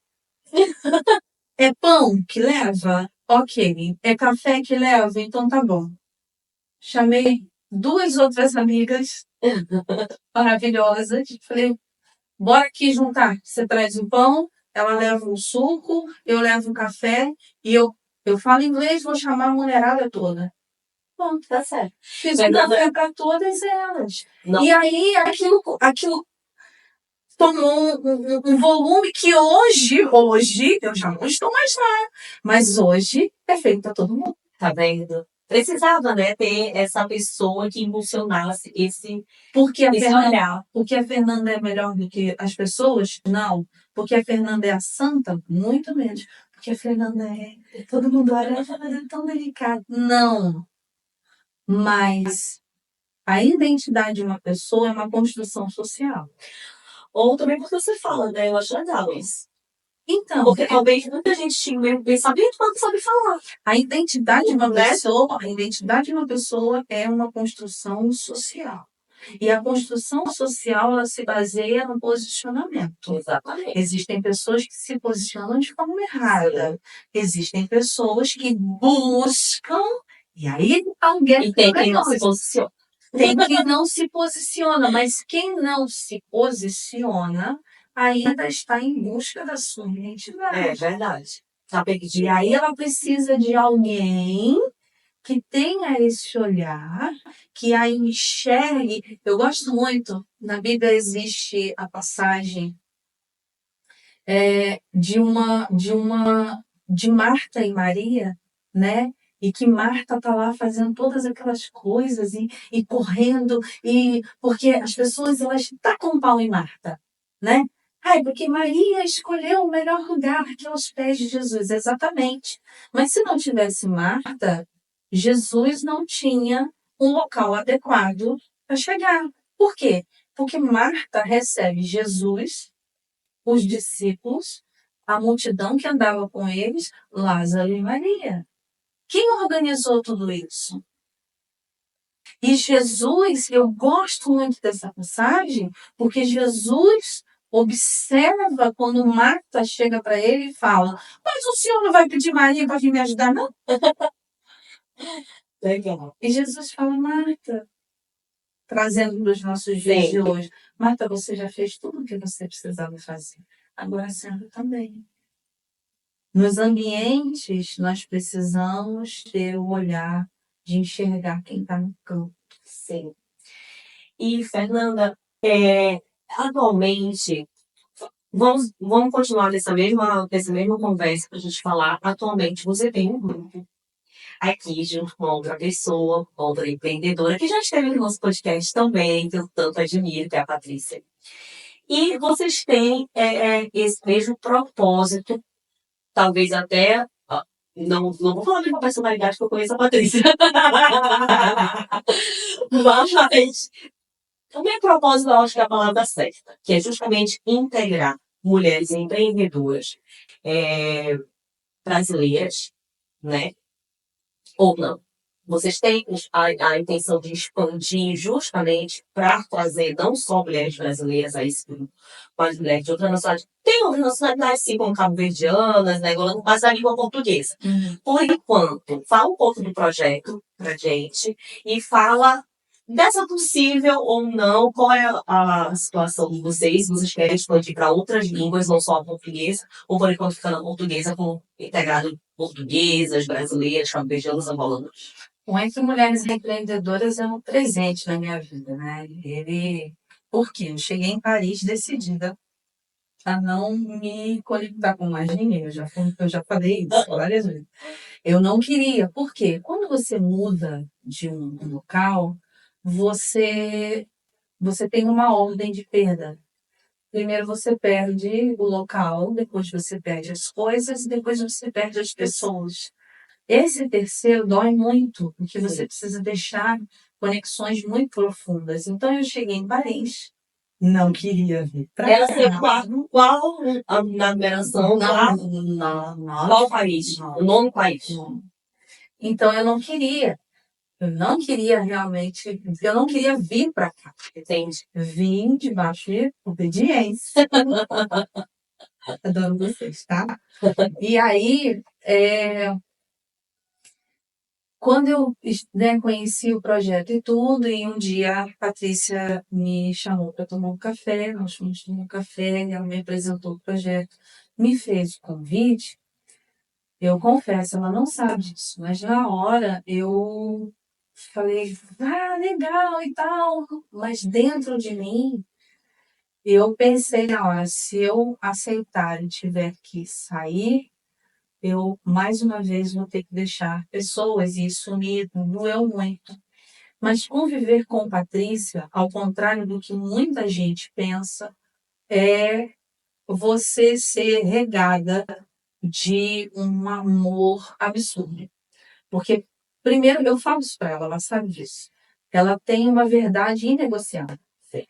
É pão que leva? Ok. É café que leva? Então tá bom. Chamei 2 outras amigas maravilhosas. Falei, bora aqui juntar. Você traz o pão, ela leva um suco, eu levo um café e eu falo inglês, vou chamar a mulherada toda. Bom, tá certo. Fiz um Fernanda, café para todas elas. não, E aí aquilo tomou um volume que hoje eu já não estou mais lá. Mas hoje é feito para todo mundo. tá vendo? Precisava, né, ter essa pessoa que impulsionasse Porque a esse Fernanda, olhar. porque a Fernanda é melhor do que as pessoas? Não. Porque a Fernanda é a santa? Muito menos. Porque a Fernanda é. Todo mundo olha, a Fernanda é tão delicada. Não. Mas a identidade de uma pessoa é uma construção social. Ou também porque você fala, né? Eu acho legal isso. Então, Porque talvez muita gente tinha o mesmo pensamento, mas não sabe falar. a identidade de uma Né? pessoa, a identidade de uma pessoa é uma construção social. E a construção social, ela se baseia no posicionamento. Exatamente. Existem pessoas que se posicionam de forma errada. Existem pessoas que buscam, e aí alguém E tem quem não se posiciona. tem quem não se posiciona, mas quem não se posiciona ainda está em busca da sua identidade. É verdade. Tá E perdido. aí ela precisa de alguém que tenha esse olhar, que a enxergue. Eu gosto muito, na Bíblia existe a passagem de Marta e Maria, né? E que Marta tá lá fazendo todas aquelas coisas e correndo, e porque as pessoas elas tacam um pau em Marta, né? Ai, porque Maria escolheu o melhor lugar que é aos pés de Jesus, exatamente. Mas se não tivesse Marta, Jesus não tinha um local adequado para chegar. Por quê? Porque Marta recebe Jesus, os discípulos, a multidão que andava com eles, Lázaro e Maria. Quem organizou tudo isso? E Jesus, eu gosto muito dessa passagem, porque Jesus observa quando Marta chega para ele e fala: mas o senhor não vai pedir Maria para vir me ajudar, não? Legal. E Jesus fala: Marta, trazendo para os nossos dias de hoje, Marta, você já fez tudo o que você precisava fazer. Agora a senhora também. Nos ambientes, nós precisamos ter o olhar de enxergar quem está no campo. Sim. E, Fernanda, atualmente, vamos continuar nessa mesma conversa para a gente falar. Atualmente, você tem um grupo aqui junto com outra pessoa, outra empreendedora, que já esteve no nosso podcast também, que eu tanto admiro, que é a Patrícia. E vocês têm esse mesmo propósito, talvez até. Não vou falar de uma personalidade que eu conheço a Patrícia. Mas o meu propósito, eu acho que é a palavra certa, que é justamente integrar mulheres empreendedoras brasileiras, né? Ou não. Vocês têm a intenção de expandir justamente para trazer não só mulheres brasileiras a esse grupo, mas mulheres de outras nacionalidades. Tem outras nacionalidades, sim, como cabo-verdianas, né, mas a língua portuguesa. Por enquanto, fala um pouco do projeto para gente e fala dessa possível ou não, qual é a situação de vocês, vocês querem expandir para outras línguas, não só a portuguesa, ou por enquanto ficar na portuguesa com integrado portuguesas, brasileiras, cabo-verdianas, angolanas. O Entre Mulheres Empreendedoras é um presente na minha vida, né? Por quê? Eu cheguei em Paris decidida a não me conectar com mais ninguém. Eu já falei isso várias vezes. Eu não queria. Por quê? Quando você muda de um local, você tem uma ordem de perda. Primeiro você perde o local, depois você perde as coisas, depois você perde as pessoas. Esse terceiro dói muito, porque você precisa deixar conexões muito profundas. Então eu cheguei em Paris, não queria vir para Ela cá. sempre qual a numeração, qual país? O nono país. Então eu não queria. Eu não queria realmente, eu não queria vir para cá. Entende? Vim debaixo de obediência. Adoro vocês, tá? E aí, quando eu, né, conheci o projeto e tudo, e um dia a Patrícia me chamou para tomar um café, nós fomos tomar um café, e ela me apresentou o projeto, me fez o convite. Eu confesso, ela não sabe disso, mas na hora eu falei, legal e tal, mas dentro de mim, eu pensei na hora, se eu aceitar e tiver que sair, eu mais uma vez vou ter que deixar pessoas, e isso me doeu muito. Mas conviver com Patrícia, ao contrário do que muita gente pensa, é você ser regada de um amor absurdo. Porque, primeiro, eu falo isso para ela, ela sabe disso. Ela tem uma verdade inegociável. Sim.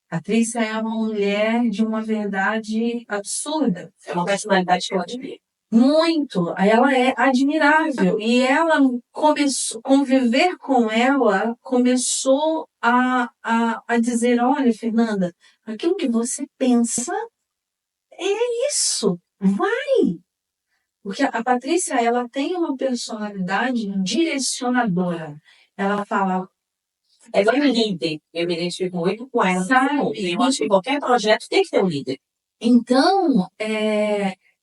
A Patrícia é uma mulher de uma verdade absurda. É uma personalidade que eu admiro. Muito. Ela é admirável. E ela começou, conviver com ela começou a dizer, olha, Fernanda, aquilo que você pensa é isso. Vai. Porque a Patrícia, ela tem uma personalidade direcionadora. Ela fala, Ela é um líder. Eu me identifico muito com ela. sabe? Eu acho que qualquer projeto tem que ter um líder. Então,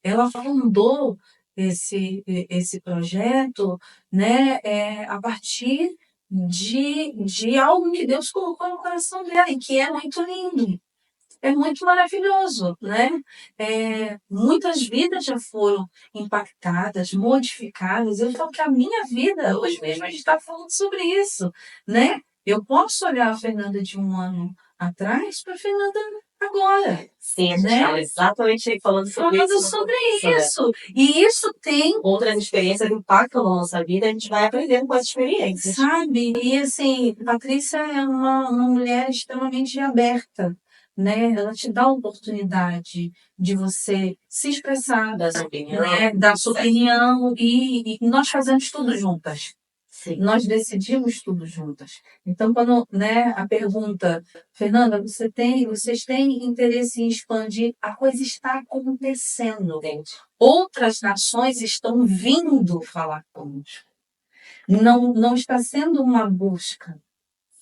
ela fundou esse projeto, né, a partir de algo que Deus colocou no coração dela, e que é muito lindo. É muito maravilhoso, né? Muitas vidas já foram impactadas, modificadas. Eu falo que a minha vida, hoje mesmo a gente está falando sobre isso, né? Eu posso olhar a Fernanda de um ano atrás para a Fernanda agora. Sim, a gente Né? estava exatamente falando sobre Falando isso. sobre isso. E isso tem, Outras experiências impactam na nossa vida, a gente vai aprendendo com as experiências. sabe? E assim, Patrícia é uma mulher extremamente aberta, né? Ela te dá a oportunidade de você se expressar, Da sua opinião. né? Dar sua opinião, e nós fazemos tudo juntas. Sim. Nós decidimos tudo juntas. Então, quando, né, a pergunta, Fernanda, vocês têm interesse em expandir? A coisa está acontecendo. Entende? Outras nações estão vindo falar conosco. Não está sendo uma busca,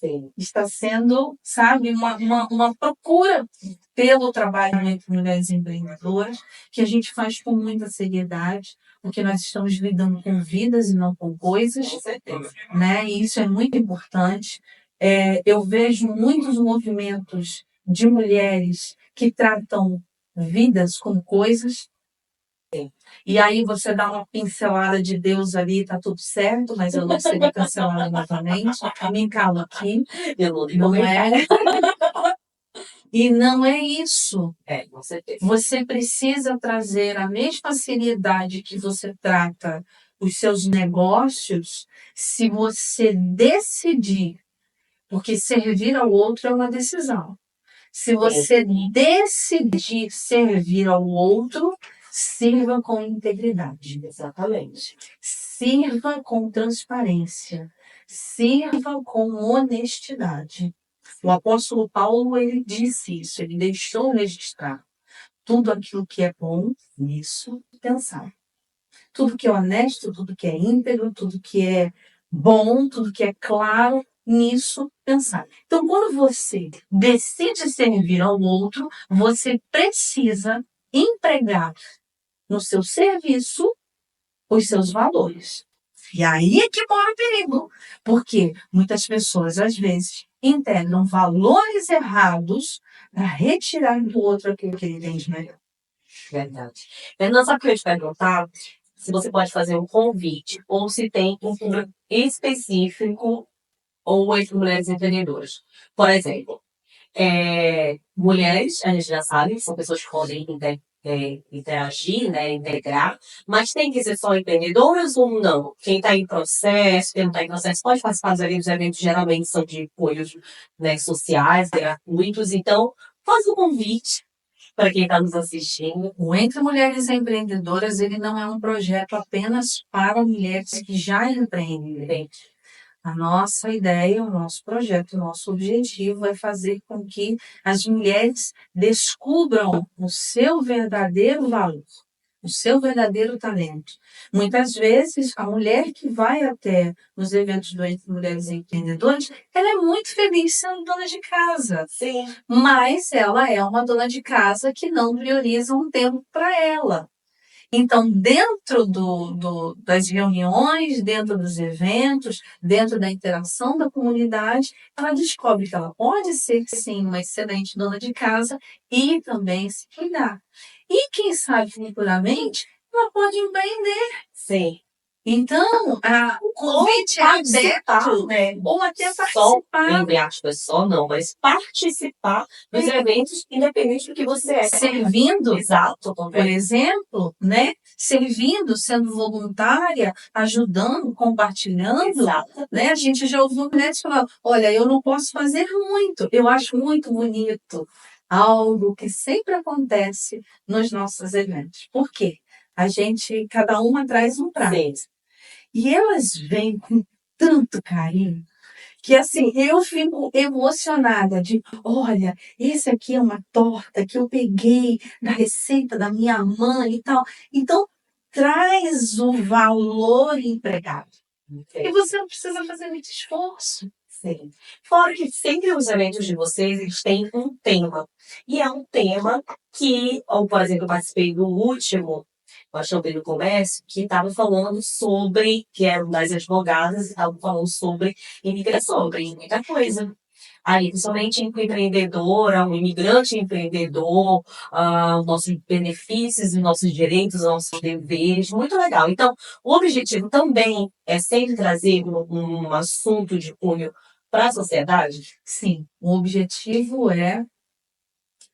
Sim. está sendo, sabe, uma procura pelo trabalho entre mulheres empreendedoras, que a gente faz com muita seriedade, porque nós estamos lidando com vidas e não com coisas, Com certeza. né? E isso é muito importante. Eu vejo muitos movimentos de mulheres que tratam vidas como coisas. E aí você dá uma pincelada de Deus ali, tá tudo certo, mas eu não seria cancelada novamente. Me calo aqui. Eu Não é. E não é isso. com certeza. Você precisa trazer a mesma seriedade que você trata os seus negócios, se você decidir, porque servir ao outro é uma decisão. Se você decidir servir ao outro, sirva com integridade. Exatamente. Sirva com transparência. Sirva com honestidade. O apóstolo Paulo, ele disse isso, ele deixou registrar tudo aquilo que é bom nisso, pensar. Tudo que é honesto, tudo que é íntegro, tudo que é bom, tudo que é claro, nisso pensar. Então, quando você decide servir ao outro, você precisa empregar no seu serviço os seus valores. E aí é que mora o perigo. Porque muitas pessoas, às vezes, integram valores errados para retirar do outro aquilo que ele tem de melhor. Verdade. Fernanda, sabe o que eu ia te perguntar? Se você pode fazer um convite, ou se tem um público específico, ou entre mulheres empreendedoras. Por exemplo, mulheres, a gente já sabe, são pessoas que podem interagir, né, integrar, mas tem que ser só empreendedoras ou não? Quem está em processo, quem não está em processo, pode participar dos eventos, geralmente são de apoios, né, sociais, gratuitos, então faz um convite para quem está nos assistindo. O Entre Mulheres Empreendedoras, ele não é um projeto apenas para mulheres que já empreendem. A nossa ideia, o nosso projeto, o nosso objetivo é fazer com que as mulheres descubram o seu verdadeiro valor, o seu verdadeiro talento. Muitas vezes, a mulher que vai até os eventos do Entre Mulheres Empreendedoras, ela é muito feliz sendo dona de casa, Sim. mas ela é uma dona de casa que não prioriza um tempo para ela. Então, dentro das reuniões, dentro dos eventos, dentro da interação da comunidade, ela descobre que ela pode ser, sim, uma excelente dona de casa e também se cuidar. E, quem sabe, futuramente, ela pode empreender. Sim. Então, o convite é aberto, né? ou até Só, participar. entre aspas, só não, mas participar dos eventos, independente do que você é. Servindo, Exato, por também. exemplo, né? Servindo, sendo voluntária, ajudando, compartilhando, Exato. né? A gente já ouviu mulheres falar, olha, eu não posso fazer muito, eu acho muito bonito. Algo que sempre acontece nos nossos eventos. Por quê? Cada uma traz um prato. Sim. E elas vêm com tanto carinho que assim, eu fico emocionada de, olha, esse aqui é uma torta que eu peguei da receita da minha mãe e tal. Então, traz o valor empregado. E você não precisa fazer muito esforço. Sim. Fora que sempre os eventos de vocês, eles têm um tema. E é um tema que, ou, por exemplo, eu participei do último, Paixão pelo Comércio, que estava falando sobre, que era uma das advogadas, estava falando sobre imigração, sobre muita coisa. Aí, principalmente empreendedora, um imigrante empreendedor, os nossos benefícios, os nossos direitos, os nossos deveres, muito legal. Então, o objetivo também é sempre trazer um assunto de cunho para a sociedade. Sim, o objetivo é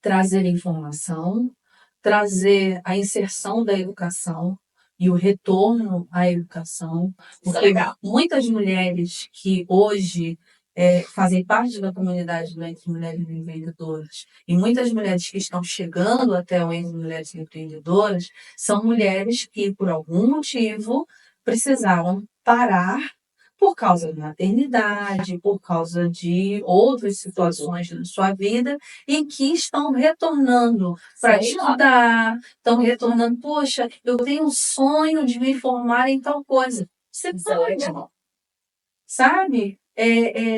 trazer informação, trazer a inserção da educação e o retorno à educação, Isso é porque legal. muitas mulheres que hoje fazem parte da comunidade do Entre Mulheres Empreendedoras e muitas mulheres que estão chegando até o Entre Mulheres Empreendedoras são mulheres que, por algum motivo, precisaram parar por causa da maternidade, por causa de outras situações na sua vida, e que estão retornando para estudar, estão retornando, poxa, eu tenho um sonho de me formar em tal coisa. Você pode, sabe?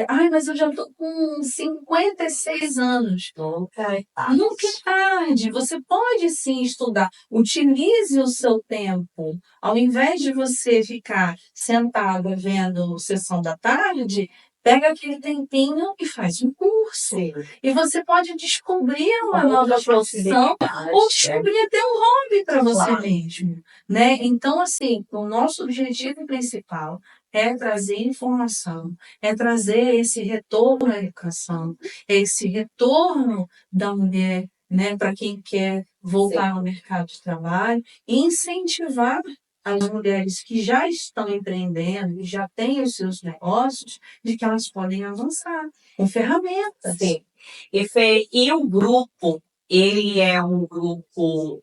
Ai, mas eu já estou com 56 anos. Nunca é tarde. Nunca é tarde. Você pode sim estudar. Utilize o seu tempo. Ao invés de você ficar sentada vendo sessão da tarde, pega aquele tempinho e faz um curso. Sim. E você pode descobrir uma nova profissão ou descobrir até um hobby para você Claro. mesmo, né? Então, assim, o nosso objetivo principal é trazer informação, é trazer esse retorno à educação, esse retorno da mulher, né, para quem quer voltar ao mercado de trabalho, e incentivar as mulheres que já estão empreendendo e já têm os seus negócios, de que elas podem avançar com ferramentas. Sim. E, Fê, e o grupo, ele é um grupo.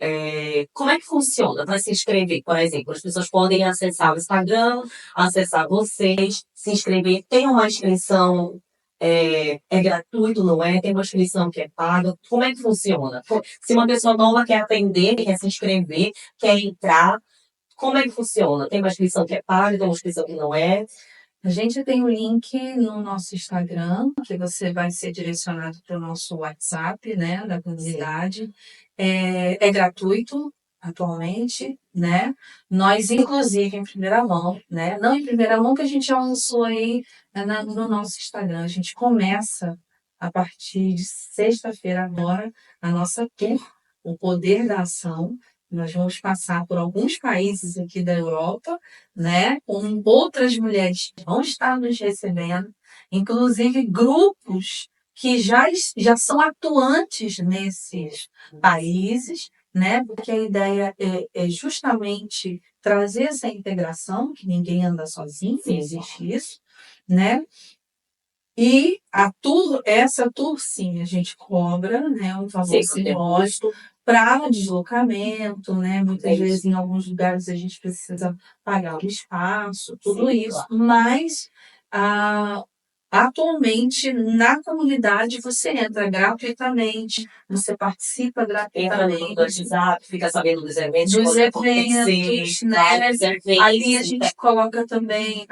Como é que funciona para se inscrever? Por exemplo, as pessoas podem acessar o Instagram, acessar vocês, se inscrever. Tem uma inscrição, é gratuito, não é? Tem uma inscrição que é paga. Como é que funciona? Se uma pessoa nova quer aprender, quer se inscrever, quer entrar, como é que funciona? Tem uma inscrição que é paga, tem uma inscrição que não é? A gente tem o link no nosso Instagram, que você vai ser direcionado para o nosso WhatsApp, né, da comunidade. É gratuito atualmente, né? Nós, inclusive, em primeira mão, né? Não em primeira mão, que a gente já lançou aí no nosso Instagram. A gente começa a partir de sexta-feira agora a nossa tour, o Poder da Ação. Nós vamos passar por alguns países aqui da Europa, né, com outras mulheres que vão estar nos recebendo, inclusive grupos que já são atuantes nesses países, né, porque a ideia é justamente trazer essa integração, que ninguém anda sozinho, não existe isso, né? E essa tour, sim, a gente cobra, né, um valor simbólico para deslocamento, né? Muitas vezes em alguns lugares a gente precisa pagar o espaço, tudo isso, mas Atualmente, na comunidade, você entra gratuitamente, você participa Entra no grupo do gratuitamente WhatsApp, fica sabendo dos eventos, dos quando acontecer, eventos, né? vários eventos. Ali a gente coloca também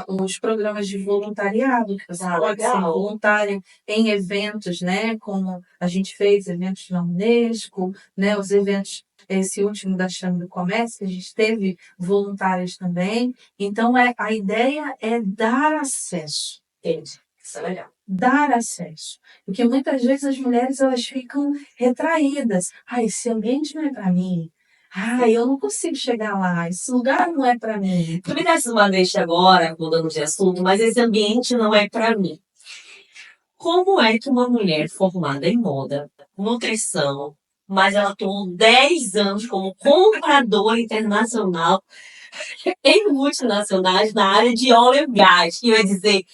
os programas de voluntariado, que você pode ser Legal. voluntário em eventos, né? Como a gente fez eventos na Unesco, né? Os eventos, esse último da Chama do Comércio, a gente teve voluntários também. Então, a ideia é dar acesso. Entendi. Isso é legal. Dar acesso. Porque muitas vezes as mulheres elas ficam retraídas. Ah, esse ambiente não é para mim. Ah, eu não consigo chegar lá. Esse lugar não é para mim. Tu me desse uma deixa agora, mudando de assunto, mas esse ambiente não é para mim. Como é que uma mulher formada em moda, nutrição, mas ela atuou 10 anos como compradora internacional em multinacionais na área de óleo e gás, e eu ia dizer,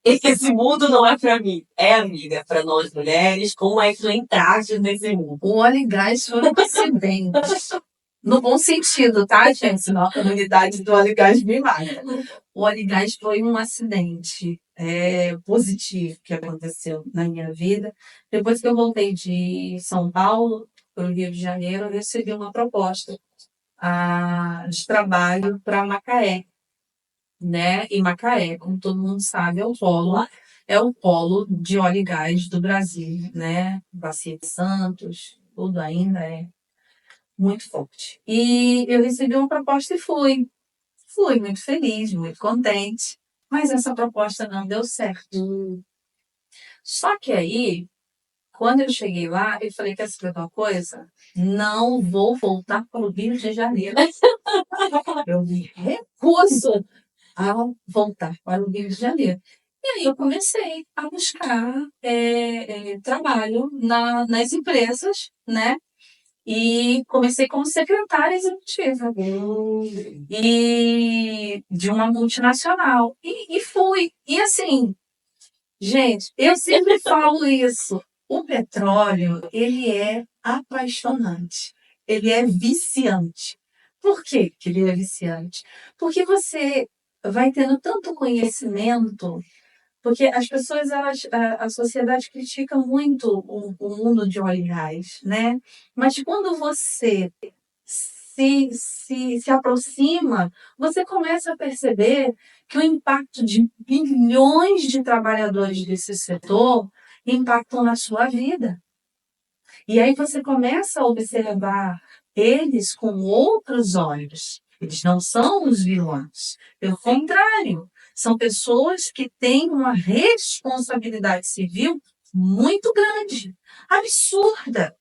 esse mundo não é para mim. É, amiga, para nós mulheres, como é que tu entraste nesse mundo? O óleo e gás foi um acidente. No bom sentido, tá, gente? Senão a comunidade do óleo e gás me mata. O óleo e gás foi um acidente positivo que aconteceu na minha vida. Depois que eu voltei de São Paulo para o Rio de Janeiro, eu recebi uma proposta de trabalho para Macaé, né? E Macaé, como todo mundo sabe, é o polo de óleo e gás do Brasil, né? Bacia de Santos, tudo ainda é muito forte. E eu recebi uma proposta e fui. Fui muito feliz, muito contente, mas essa proposta não deu certo. Só que aí, quando eu cheguei lá, eu falei, quer saber uma coisa? Não vou voltar para o Rio de Janeiro. Eu me recuso a voltar para o Rio de Janeiro. E aí eu comecei a buscar trabalho nas empresas, né? E comecei como secretária executiva. E de uma multinacional. E fui. E assim, gente, eu sempre falo isso. O petróleo, ele é apaixonante. Ele é viciante. Por quê que ele é viciante? Porque você vai tendo tanto conhecimento, porque as pessoas, a sociedade critica muito o mundo de óleo e gás, né? Mas quando você se aproxima, você começa a perceber que o impacto de bilhões de trabalhadores desse setor impactam na sua vida. E aí você começa a observar eles com outros olhos. Eles não são os vilões. Pelo contrário, são pessoas que têm uma responsabilidade civil muito grande, absurda.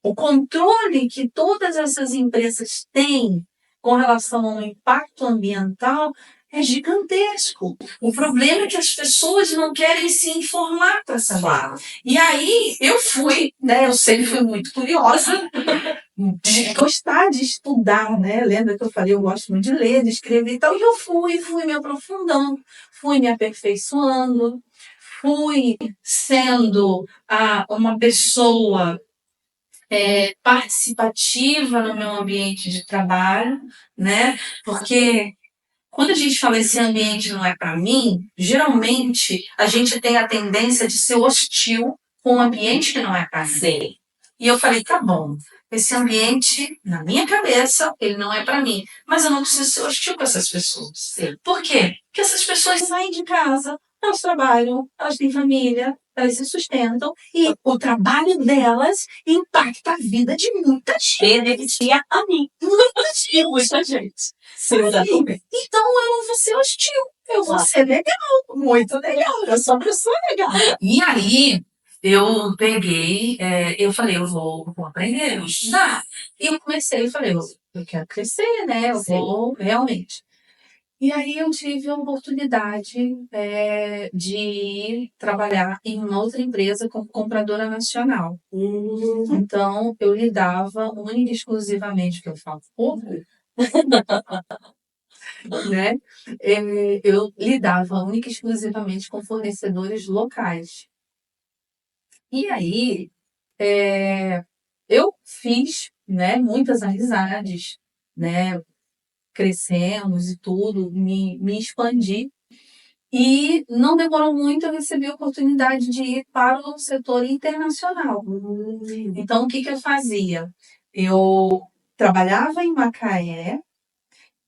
O controle que todas essas empresas têm com relação ao impacto ambiental é gigantesco. O problema é que as pessoas não querem se informar para saber. E aí eu fui, né? Eu sempre fui muito curiosa, de gostar de estudar, né? Lembra que eu falei, eu gosto muito de ler, de escrever e tal. E eu fui me aprofundando, fui me aperfeiçoando, fui sendo uma pessoa participativa no meu ambiente de trabalho, né? Porque quando a gente fala esse ambiente não é para mim, geralmente a gente tem a tendência de ser hostil com um ambiente que não é para mim. E eu falei, tá bom, esse ambiente, na minha cabeça, ele não é para mim. Mas eu não preciso ser hostil com essas pessoas. Sim. Por quê? Porque essas pessoas saem de casa, elas trabalham, elas têm família, elas se sustentam e o trabalho delas impacta a vida de muita gente. Beneficia a mim. E muita gente. Sim, exatamente. Então eu não vou ser hostil, eu vou ser legal, muito legal, eu sou uma pessoa legal. E aí eu peguei, eu falei, eu vou aprender, eu vou estudar. E eu comecei, eu falei, eu quero crescer, né? Eu vou realmente. E aí eu tive a oportunidade de ir trabalhar em uma outra empresa como compradora nacional. Então, eu lidava única e exclusivamente, que eu falo pouco, né? Eu lidava única e exclusivamente com fornecedores locais. E aí, eu fiz, né, muitas amizades, né? Crescemos e tudo, me expandi. E não demorou muito, eu recebi a oportunidade de ir para o setor internacional. Então, o que eu fazia? Eu trabalhava em Macaé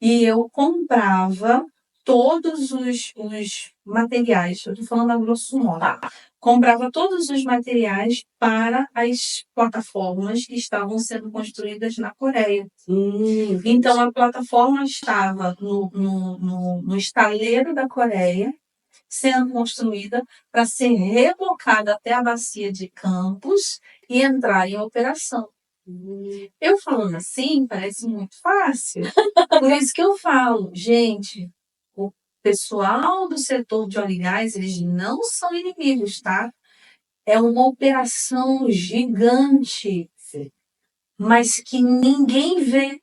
e eu comprava todos os materiais, eu estou falando a grosso modo, comprava todos os materiais para as plataformas que estavam sendo construídas na Coreia. Então, a plataforma estava no estaleiro da Coreia, sendo construída para ser rebocada até a bacia de Campos e entrar em operação. Eu falando assim, parece muito fácil. Por isso que eu falo, gente, o pessoal do setor de óleo e gás, eles não são inimigos, tá? É uma operação gigante, mas que ninguém vê.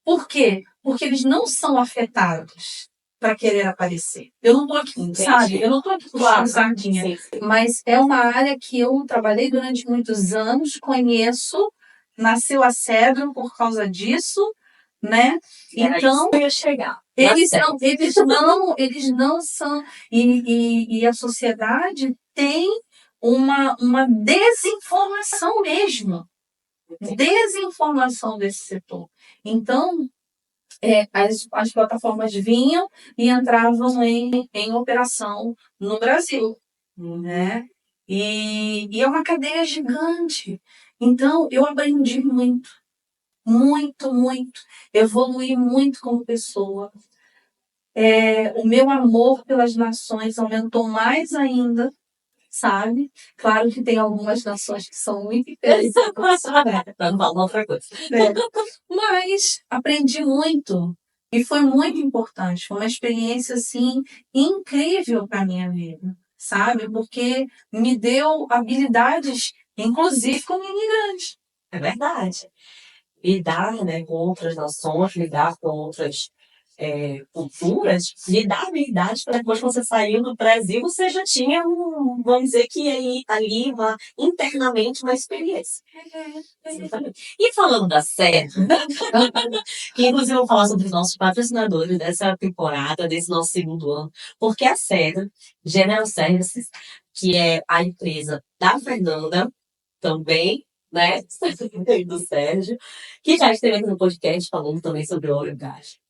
Por quê? Porque eles não são afetados para querer aparecer. Eu não tô aqui, sabe? Eu não tô aqui puxando sardinha. Mas é uma área que eu trabalhei durante muitos anos, conheço, nasceu a Cedro por causa disso, né? Então, eu ia chegar. eles não são. E a sociedade tem uma desinformação mesmo. Desinformação desse setor. Então, as plataformas vinham e entravam em operação no Brasil, né? E é uma cadeia gigante. Então, eu aprendi muito, muito, muito. Evoluí muito como pessoa. O meu amor pelas nações aumentou mais ainda, sabe? Claro que tem algumas nações que são muito interessantes, né? Para não falar outra coisa. Mas aprendi muito. E foi muito importante. Foi uma experiência, assim, incrível para a minha vida, sabe? Porque me deu habilidades, inclusive como imigrante. É verdade. Lidar, né, com outras nações, lidar com outras culturas, lhe dá habilidade para depois que você saiu do Brasil, você já tinha, vamos dizer que ali internamente uma experiência. Exatamente. E falando da série, que inclusive eu vou falar sobre os nossos patrocinadores dessa temporada, desse nosso segundo ano, porque a série General Services, que é a empresa da Fernanda, também, né, do Sérgio, que já esteve aqui no podcast falando também sobre óleo e gás.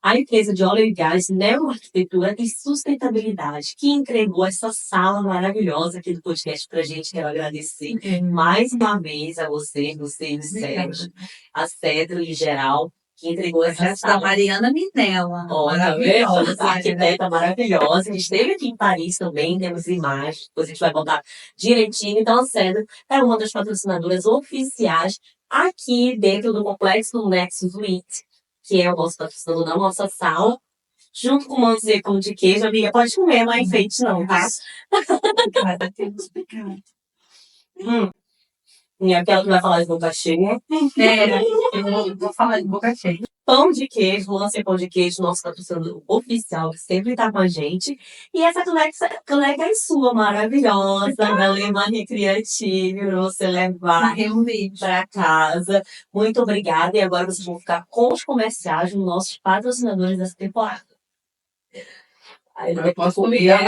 A empresa de óleo e gás Neoarquitetura e Sustentabilidade, que entregou essa sala maravilhosa aqui do podcast pra gente. Quero agradecer mais uma vez a você e Sérgio, a Cedro em geral, que entregou essa sala. A Mariana Minella. Maravilhosa, a arquiteta maravilhosa, que esteve aqui em Paris também, temos imagens, depois a gente vai botar direitinho. Então, a Cedro é uma das patrocinadoras oficiais aqui dentro do complexo do Nexus Suite, que é o nosso patrocinador da nossa sala, junto com o manto e pão de queijo. Amiga, pode comer, não é enfeite não, tá? Obrigada, temos pecado. E aquela que vai falar de boca cheia. Eu vou falar de boca cheia. Pão de queijo, Lance Pão de Queijo, nosso patrocinador oficial, que sempre tá com a gente. E essa caneca é sua, maravilhosa, da Alemanha Criativa, pra você levar para casa. Muito obrigada. E agora vocês vão ficar com os comerciais dos nossos patrocinadores dessa temporada. Aí eu posso comer.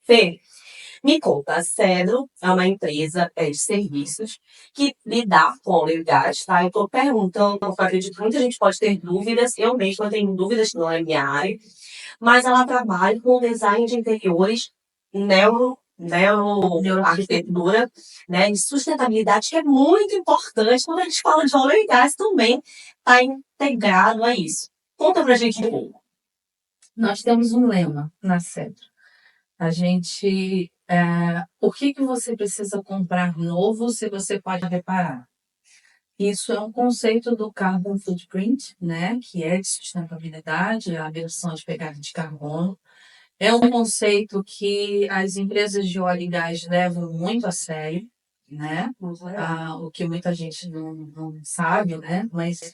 Fê, me conta, a Cedro é uma empresa de serviços que lida com óleo e gás, tá? Eu estou perguntando, porque eu acredito que muita gente pode ter dúvidas, eu mesma tenho dúvidas que não é minha área, mas ela trabalha com design de interiores, neuroarquitetura, né, e sustentabilidade, que é muito importante quando a gente fala de óleo e gás também está integrado a isso. Conta pra gente um pouco. Nós temos um lema na Cedro. A gente, por que você precisa comprar novo se você pode reparar? Isso é um conceito do Carbon Footprint, né, que é de sustentabilidade, a redução de pegada de carbono. É um conceito que as empresas de óleo e gás levam muito a sério, né? O que muita gente não sabe, né? Mas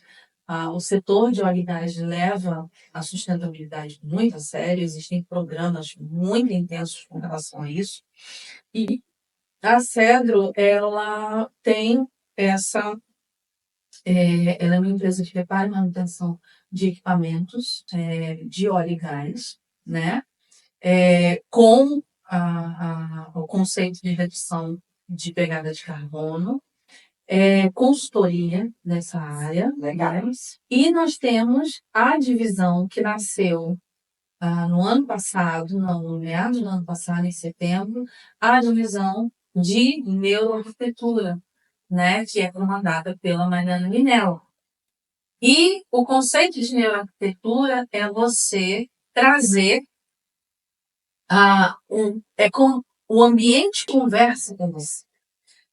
o setor de óleo e gás leva a sustentabilidade muito a sério. Existem programas muito intensos com relação a isso. E a Cedro, ela tem essa... ela é uma empresa de reparo e manutenção de equipamentos de óleo e gás, né? Com o conceito de redução de pegada de carbono, consultoria nessa área. Legal. Né? E nós temos a divisão que nasceu no ano passado, no meados do ano passado, em setembro, a divisão de neuroarquitetura, né, que é comandada pela Mariana Minella. E o conceito de neuroarquitetura é você trazer com o ambiente conversa com você,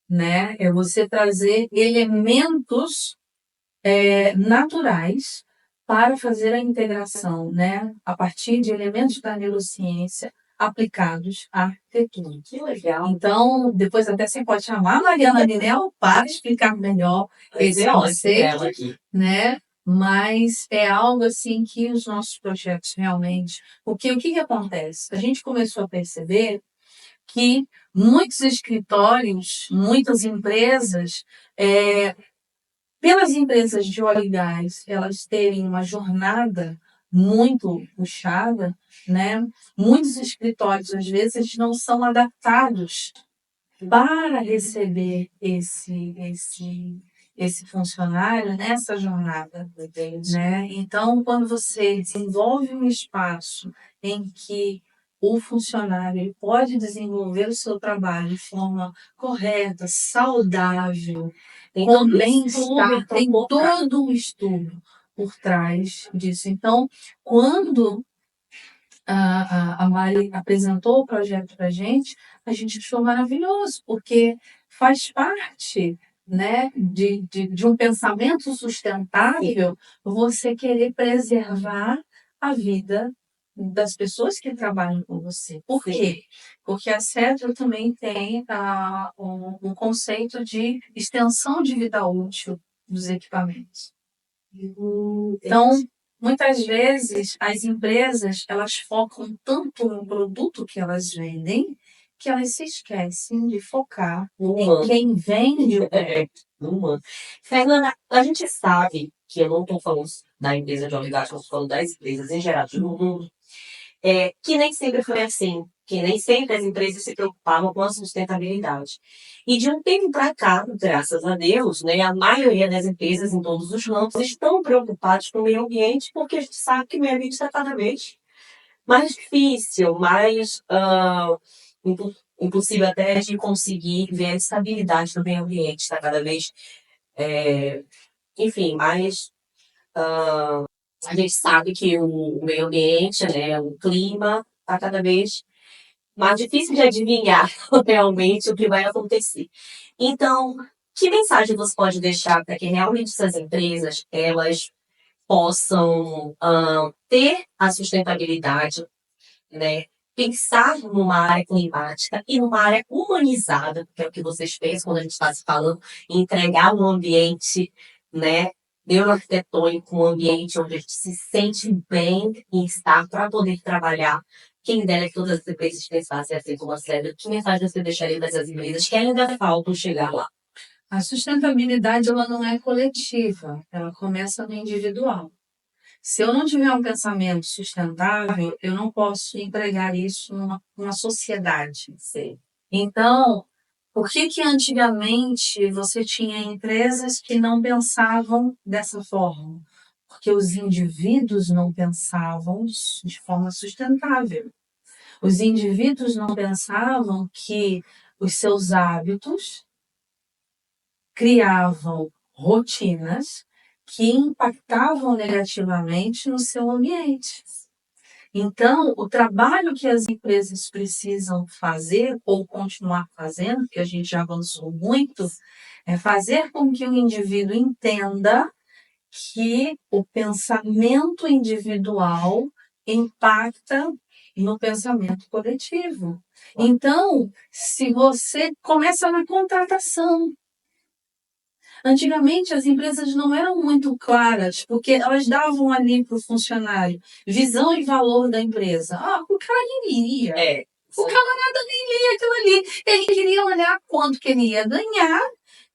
né? É você trazer elementos naturais para fazer a integração, né? A partir de elementos da neurociência aplicados à arquitetura. Que legal. Então, depois até você pode chamar a Mariana Minella para explicar melhor esse conceito, né? Mas é algo assim que os nossos projetos realmente... Porque o que acontece? A gente começou a perceber que muitos escritórios, muitas empresas, pelas empresas de óleo e gás, elas terem uma jornada muito puxada, né? Muitos escritórios, às vezes, eles não são adaptados para receber esse funcionário nessa jornada, né? Então, quando você desenvolve um espaço em que o funcionário ele pode desenvolver o seu trabalho de forma correta, saudável, com bem-estar, tem todo um estudo por trás disso. Então, quando a Mari apresentou o projeto para a gente achou maravilhoso, porque faz parte, né, de um pensamento sustentável você querer preservar a vida das pessoas que trabalham com você. Por quê? Porque a Cedro também tem um conceito de extensão de vida útil dos equipamentos. Então, muitas vezes, as empresas, elas focam tanto no produto que elas vendem, que elas se esquecem de focar em quem vende o produto. Fernanda, a gente sabe que eu não estou falando da empresa de óleo e gás, eu estou falando das empresas em geral do mundo, que nem sempre foi assim, que nem sempre as empresas se preocupavam com a sustentabilidade. E de um tempo para cá, graças a Deus, né, a maioria das empresas em todos os campos estão preocupadas com o meio ambiente, porque a gente sabe que o meio ambiente está cada vez mais difícil, mais impossível até de conseguir ver a estabilidade do meio ambiente, está cada vez, enfim, mais... a gente sabe que o meio ambiente, né, o clima, está cada vez mais difícil de adivinhar realmente o que vai acontecer. Então, que mensagem você pode deixar para que realmente essas empresas elas possam ter a sustentabilidade, né? Pensar numa área climática e numa área humanizada, que é o que vocês pensam quando a gente está se falando, em entregar um ambiente, né, neuroarquitetônico, um ambiente onde a gente se sente bem em estar para poder trabalhar. Quem dera que todas as empresas pensassem assim como a Cedro. Que mensagem você deixaria dessas empresas que ainda faltam chegar lá? A sustentabilidade ela não é coletiva, ela começa no individual. Se eu não tiver um pensamento sustentável, eu não posso empregar isso numa sociedade. Sim. Então, por que que antigamente você tinha empresas que não pensavam dessa forma? Porque os indivíduos não pensavam de forma sustentável. Os indivíduos não pensavam que os seus hábitos criavam rotinas que impactavam negativamente no seu ambiente. Então, o trabalho que as empresas precisam fazer ou continuar fazendo, que a gente já avançou muito, é fazer com que o indivíduo entenda que o pensamento individual impacta no pensamento coletivo. Então, se você começa na contratação, antigamente as empresas não eram muito claras, porque elas davam ali para o funcionário visão e valor da empresa. Ah, o cara nem lia. É. O camarada nem lia aquilo ali. Ele queria olhar quanto que ele ia ganhar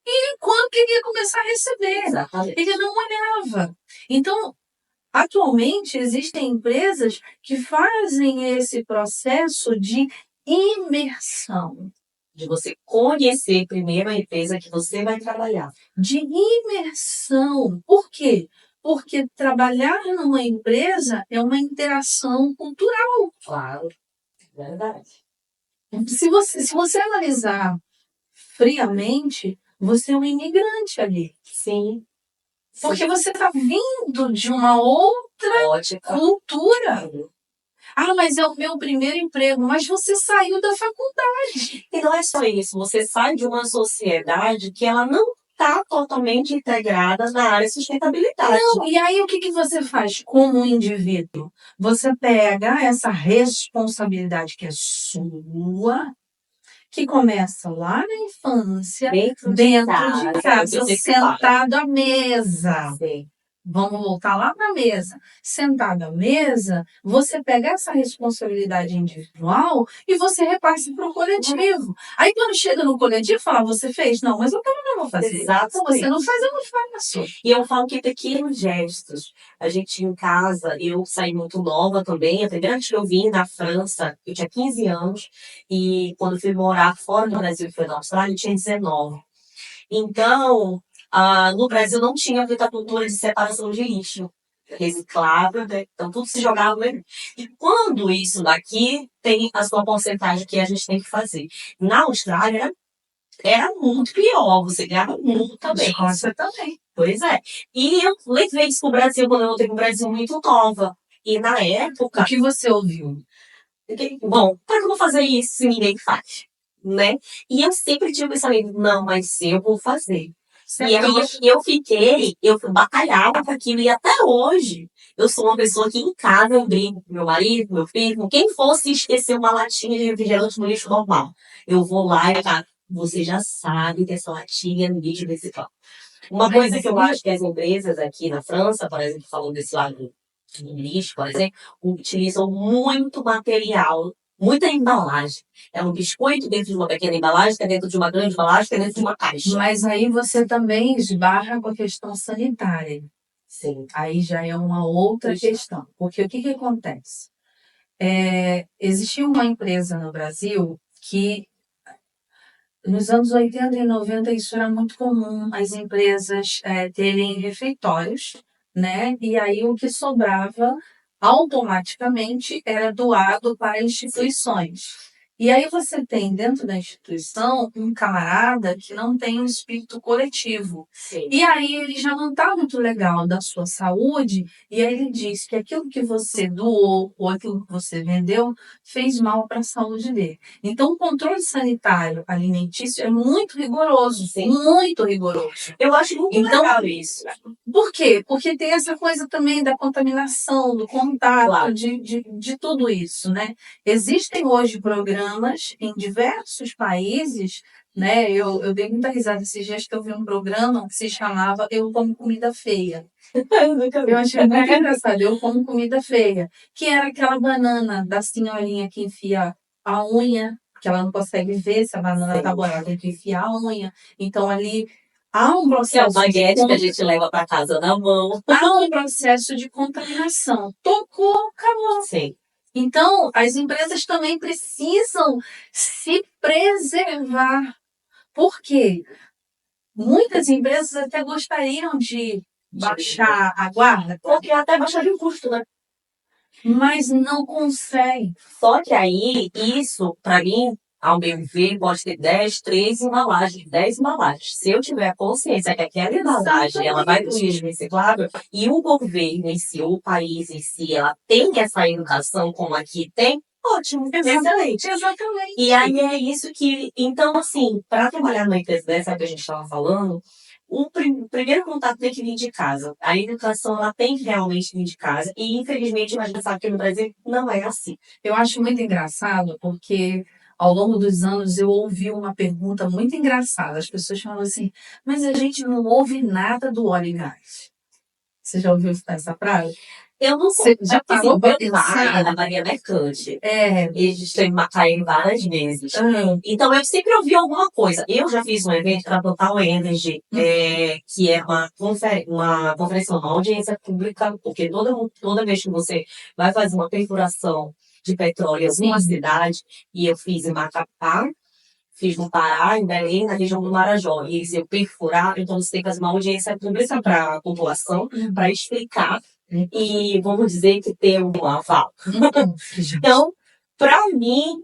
e quanto que ele ia começar a receber. Exatamente. Ele não olhava. Então, atualmente existem empresas que fazem esse processo de imersão. De você conhecer primeiro a empresa que você vai trabalhar. De imersão. Por quê? Porque trabalhar numa empresa é uma interação cultural. Claro, verdade. Se você analisar friamente, você é um imigrante ali. Sim. Porque você está vindo de uma outra Ótica. cultura. Ah, mas é o meu primeiro emprego. Mas você saiu da faculdade. E não é só isso, você sai de uma sociedade que ela não está totalmente integrada na área de sustentabilidade. Não, e aí o que você faz como um indivíduo? Você pega essa responsabilidade que é sua, que começa lá na infância, Dentro de casa, você sentado à mesa. Sim. Vamos voltar lá para a mesa. Sentado à mesa, você pega essa responsabilidade individual e você repassa para o coletivo. Aí quando chega no coletivo, fala, você fez? Não, mas eu também não vou fazer. Exatamente. Então, você não faz, eu não faço. E eu falo que pequenos gestos. A gente em casa, eu saí muito nova também. A primeira vez que eu vim da França, eu tinha 15 anos. E quando fui morar fora do Brasil, que foi na Austrália, eu tinha 19. Então, no Brasil não tinha muita cultura de separação de lixo reciclável, né? Então tudo se jogava no lixo. E quando isso daqui tem a sua porcentagem que a gente tem que fazer. Na Austrália era muito pior, você ganhava muito também. Escócia também. Pois é. E eu levei isso pro Brasil quando eu voltei pro Brasil muito nova. E na época, O que você ouviu? bom, para que eu vou fazer isso se ninguém faz? Né? E eu sempre tive o pensamento, não, mas eu vou fazer. E aí eu batalhava com aquilo, e até hoje eu sou uma pessoa que em casa eu brinco com meu marido, com meu filho, com quem fosse esquecer uma latinha de refrigerante no lixo normal. Eu vou lá e falo, você já sabe que essa latinha é no lixo reciclável. Uma coisa que eu acho que as empresas aqui na França, por exemplo, falando desse lado do lixo, por exemplo, utilizam muito material, muita embalagem. É um biscoito dentro de uma pequena embalagem, que é dentro de uma grande embalagem, que é dentro de uma caixa. Mas aí você também esbarra com a questão sanitária. Sim. Aí já é uma outra questão. Porque o que acontece? Existia uma empresa no Brasil que, nos anos 80 e 90, isso era muito comum, as empresas terem refeitórios, né? E aí o que sobrava automaticamente era doado para instituições. E aí você tem dentro da instituição um camarada que não tem um espírito coletivo. Sim. E aí ele já não está muito legal da sua saúde, e aí ele diz que aquilo que você doou ou aquilo que você vendeu fez mal para a saúde dele. Então o controle sanitário alimentício é muito rigoroso, Sim. muito rigoroso. Eu acho muito legal isso. Por quê? Porque tem essa coisa também da contaminação, do contato, Claro. de tudo isso, né? Existem hoje programas em diversos países, né? Eu dei muita risada esses dias que eu vi um programa que se chamava Eu Como Comida Feia. Eu achei muito engraçado, Eu Como Comida Feia, que era aquela banana da senhorinha que enfia a unha, que ela não consegue ver se a banana tá boa, ela tem que enfiar a unha. Então ali há um Que é o processo de baguete que a gente leva para casa na mão. há um processo de contaminação. Tocou, acabou. Sim. Então, as empresas também precisam se preservar. Por quê? Muitas empresas até gostariam de baixar a guarda, Porque até baixaria o custo, né? mas não conseguem. Só que aí, isso, para mim, ao meu ver, pode ter 10, 3 embalagens, 10 embalagens. Se eu tiver a consciência que aquela embalagem ela vai para o lixo reciclável e o governo em si, o país em si, ela tem essa educação como aqui tem, ótimo, excelente. Exatamente. E aí é isso que. Então, assim, para trabalhar numa empresa dessa que a gente estava falando, o primeiro contato tem que vir de casa. A educação ela tem que realmente vir de casa. E, infelizmente, a gente sabe que no Brasil não é assim. Eu acho muito engraçado porque ao longo dos anos eu ouvi uma pergunta muito engraçada. As pessoas falam assim, mas a gente não ouve nada do óleo e gás. Você já ouviu essa frase? Eu não Você já assim, parou para meu pai pensar? é da Maria Mercante. É. Ele esteve em Macaé várias vezes. Então, eu sempre ouvi alguma coisa. Eu já fiz um evento para a Total Energy, que é uma conferência, uma audiência pública, porque toda vez que você vai fazer uma perfuração de petróleo em alguma cidade, e eu fiz em Macapá, fiz no Pará, em Belém, na região do Marajó. E eles iam perfurar, então você tem que fazer uma audiência pública para a população, para explicar. E vamos dizer que tem um aval. Então, para mim,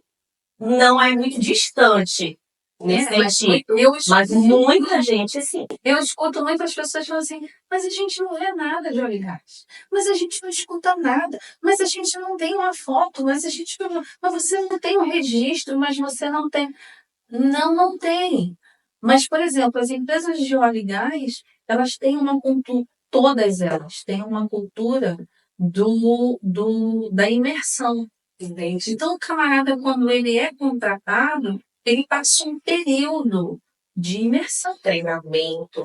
não é muito distante nesse sentido. Mas muita gente, sim. Eu escuto muitas pessoas falando assim, mas a gente não vê nada de óleo e gás. Mas a gente não escuta nada. Mas a gente não tem uma foto. Mas a gente não... Mas você não tem um registro. Mas você não tem... Não tem. Mas, por exemplo, as empresas de óleo e gás, elas têm uma cultura, todas elas têm uma cultura da imersão. Entende? Então, o camarada, quando ele é contratado, ele passa um período de imersão. Treinamento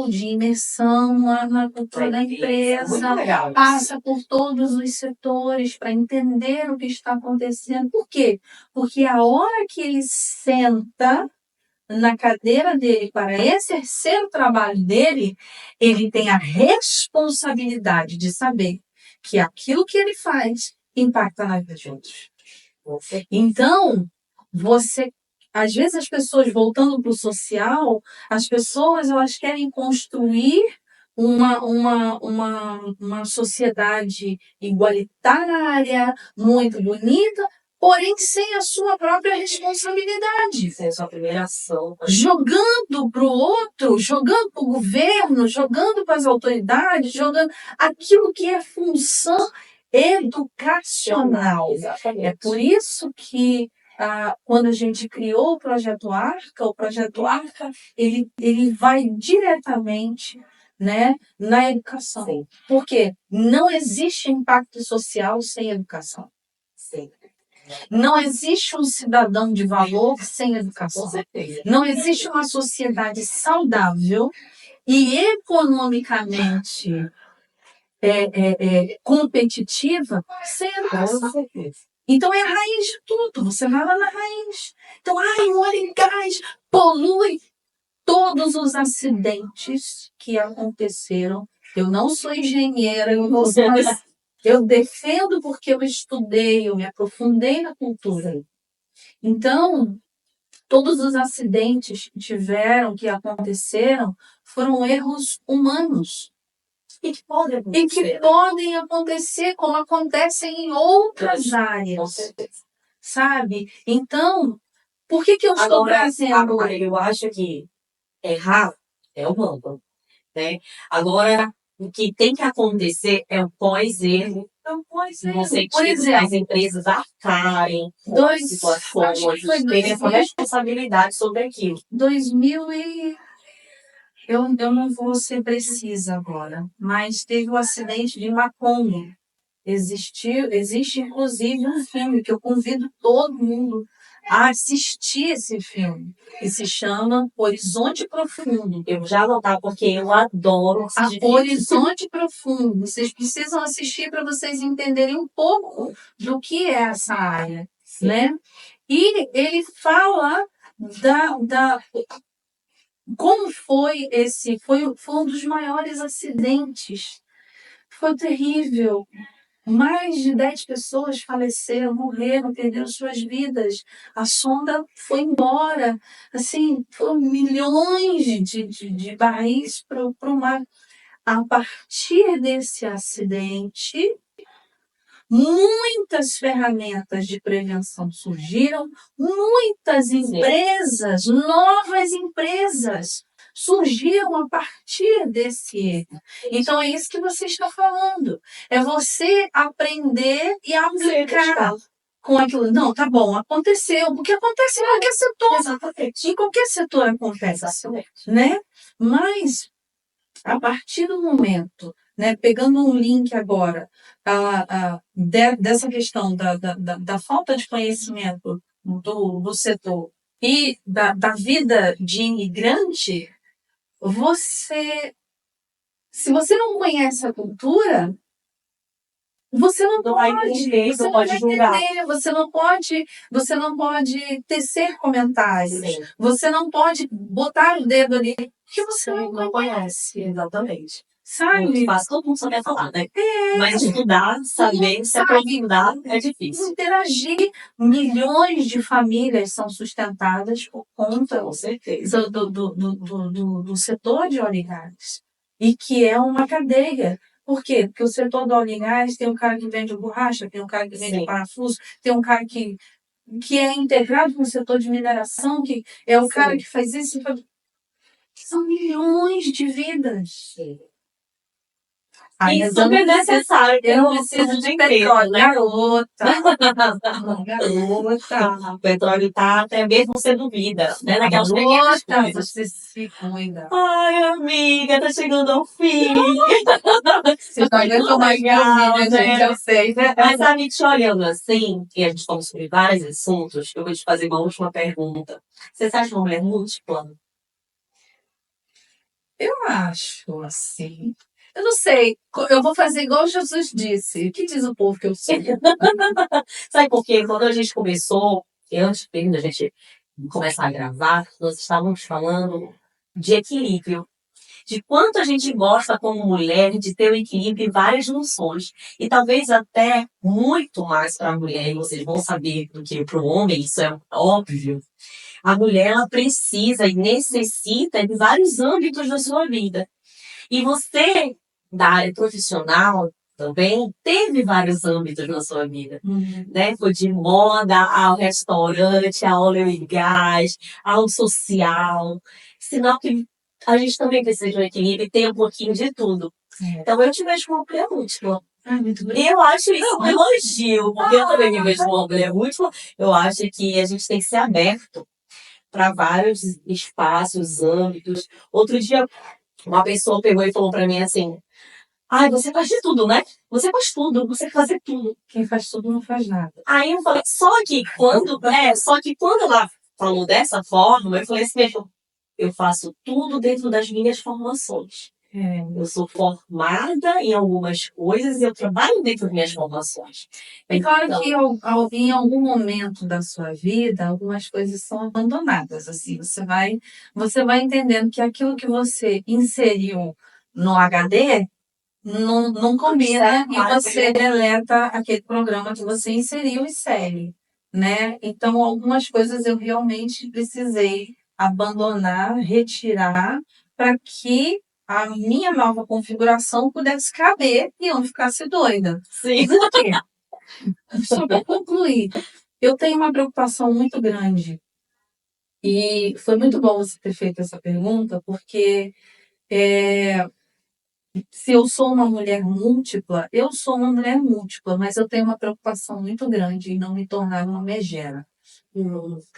De imersão lá na cultura da empresa, passa por todos os setores para entender o que está acontecendo. Por quê? Porque a hora que ele senta na cadeira dele para exercer o trabalho dele, ele tem a responsabilidade de saber que aquilo que ele faz impacta na vida de outros. Então, às vezes as pessoas, voltando para o social, as pessoas elas querem construir uma sociedade igualitária, muito bonita, porém sem a sua própria responsabilidade. Sem a sua primeira ação. Jogando para o outro, jogando para o governo, jogando para as autoridades, jogando aquilo que é função educacional. Exatamente. É por isso que quando a gente criou o Projeto Arca, ele vai diretamente, né, na educação. Sim. Porque não existe impacto social sem educação. Sim. Não existe um cidadão de valor sem educação. Com certeza. Não existe uma sociedade saudável e economicamente competitiva sem educação. Com certeza. Então é a raiz de tudo. Você vai lá na raiz. Então, o óleo e gás polui todos os acidentes que aconteceram. Eu não sou engenheira, eu não sou... Eu defendo porque eu estudei, eu me aprofundei na cultura. Então, todos os acidentes que aconteceram, foram erros humanos. E que podem acontecer. Como acontecem em outras Com áreas. certeza. Sabe? Então, por que eu estou trazendo... Eu acho que errar é humano, né? Agora, o que tem que acontecer é o pós-erro. Por exemplo, as empresas arcarem com as situações, terem essa responsabilidade sobre aquilo. Eu não vou ser precisa agora, mas teve o acidente de Macondo. Existe inclusive um filme que eu convido todo mundo a assistir esse filme, que se chama Horizonte Profundo. Eu já anotava porque eu adoro Horizonte Profundo. Vocês precisam assistir para vocês entenderem um pouco do que é essa área, né? E ele fala Como foi esse? Foi um dos maiores acidentes. Foi terrível. Mais de 10 pessoas faleceram, morreram, perderam suas vidas. A sonda foi embora. Assim, foram milhões de barris para o mar. A partir desse acidente, muitas ferramentas de prevenção surgiram, muitas empresas, novas empresas, surgiram a partir desse erro. Então, é isso que você está falando. É você aprender e aplicar com aquilo. Não, tá bom, aconteceu, porque acontece em qualquer setor. Exatamente. Em qualquer setor acontece, Exatamente. né? Mas, a partir do momento, né, pegando um link agora dessa questão da falta de conhecimento do setor e da vida de imigrante, se você não conhece a cultura, você não vai pode, entender, você não não pode vai julgar. entender, você não pode tecer comentários, Sim. você não pode botar o dedo ali, porque você Você não conhece. Exatamente. Muito sabe? fácil, todo mundo sabe falar, né? Mas estudar, saber, se aprofundar, é difícil. Interagir. Milhões de famílias são sustentadas por conta Com certeza. do setor de óleo e gás. E que é uma cadeia. Por quê? Porque o setor do óleo e gás tem um cara que vende borracha, tem um cara que vende Sim. parafuso, tem um cara que é integrado com o setor de mineração, que é o Sim. cara que faz isso. São milhões de vidas. Sim. Ai, E mas eu super não necessário. eu não preciso de petróleo, né? garota. Garota. O petróleo tá até mesmo sendo vida, né? Naquelas pequenas Garota, coisas. você se cuida. Ai, amiga, tá chegando ao fim. Você não aguenta mais me ouvir, né, gente? Eu sei, né? Mas, sabe, te olhando assim, e a gente falou sobre vários assuntos, eu vou te fazer uma última pergunta. Você se acha uma mulher múltipla? Eu acho, assim. Eu não sei. Eu vou fazer igual Jesus disse. O que diz o povo que eu sou? Sabe por quê? Quando a gente começou, antes mesmo da gente começar a gravar, nós estávamos falando de equilíbrio. De quanto a gente gosta como mulher de ter o equilíbrio em várias noções. E talvez até muito mais para a mulher, e vocês vão saber do que para o homem, isso é óbvio. A mulher ela precisa e necessita de vários âmbitos da sua vida. E você, da área profissional, também teve vários âmbitos na sua vida. Né? Foi de moda ao restaurante, ao óleo e gás, ao social. Sinal que a gente também precisa de um equilíbrio e ter um pouquinho de tudo. Então eu te vejo como uma mulher múltipla. Eu acho isso um elogio, porque eu também me vejo como uma mulher múltipla. Eu acho que a gente tem que ser aberto para vários espaços, âmbitos. Outro dia, uma pessoa pegou e falou para mim assim: ai, você faz de tudo, né? Você faz tudo, você quer fazer tudo. Quem faz tudo não faz nada. Aí eu falei, só que quando ela falou dessa forma, eu falei assim, mesmo, eu faço tudo dentro das minhas formações. Eu sou formada em algumas coisas e eu trabalho dentro das minhas formações. É claro que em algum momento da sua vida, algumas coisas são abandonadas. Assim, você vai entendendo que aquilo que você inseriu no HD não combina e você deleta aquele programa que você inseriu e segue, né? Então, algumas coisas eu realmente precisei abandonar, retirar, para que a minha nova configuração pudesse caber e eu não ficasse doida. Sim. Por quê? Só para concluir, eu tenho uma preocupação muito grande e foi muito bom você ter feito essa pergunta, porque se eu sou uma mulher múltipla, eu sou uma mulher múltipla, mas eu tenho uma preocupação muito grande em não me tornar uma megera.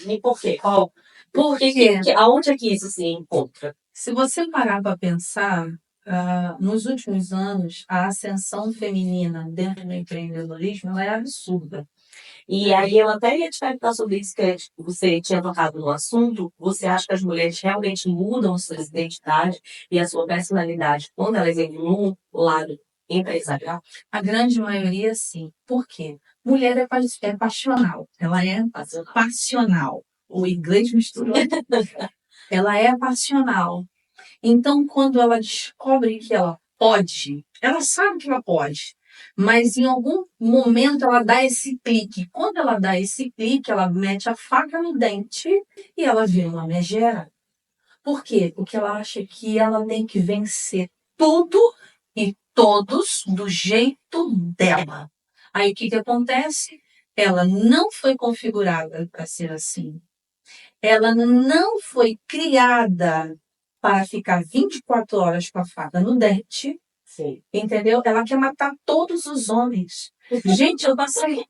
E por quê? Qual? Porque Aonde é que isso se encontra? se você parar para pensar, nos últimos anos, a ascensão feminina dentro do empreendedorismo ela é absurda. E aí eu até ia te perguntar sobre isso, que você tinha tocado no assunto. Você acha que as mulheres realmente mudam suas identidades e a sua personalidade quando elas entram no lado empresarial? A grande maioria, sim. Por quê? Mulher é passional. Ela é passional. O inglês misturou. ela é passional. Então, quando ela descobre que ela pode, ela sabe que ela pode, mas em algum momento ela dá esse clique. Quando ela dá esse clique, ela mete a faca no dente e ela vira uma megera. Por quê? Porque ela acha que ela tem que vencer tudo e todos do jeito dela. Aí o que acontece? Ela não foi configurada para ser assim. Ela não foi criada para ficar 24 horas com a faca no dente, Sim. entendeu? Ela quer matar todos os homens. Gente, eu passei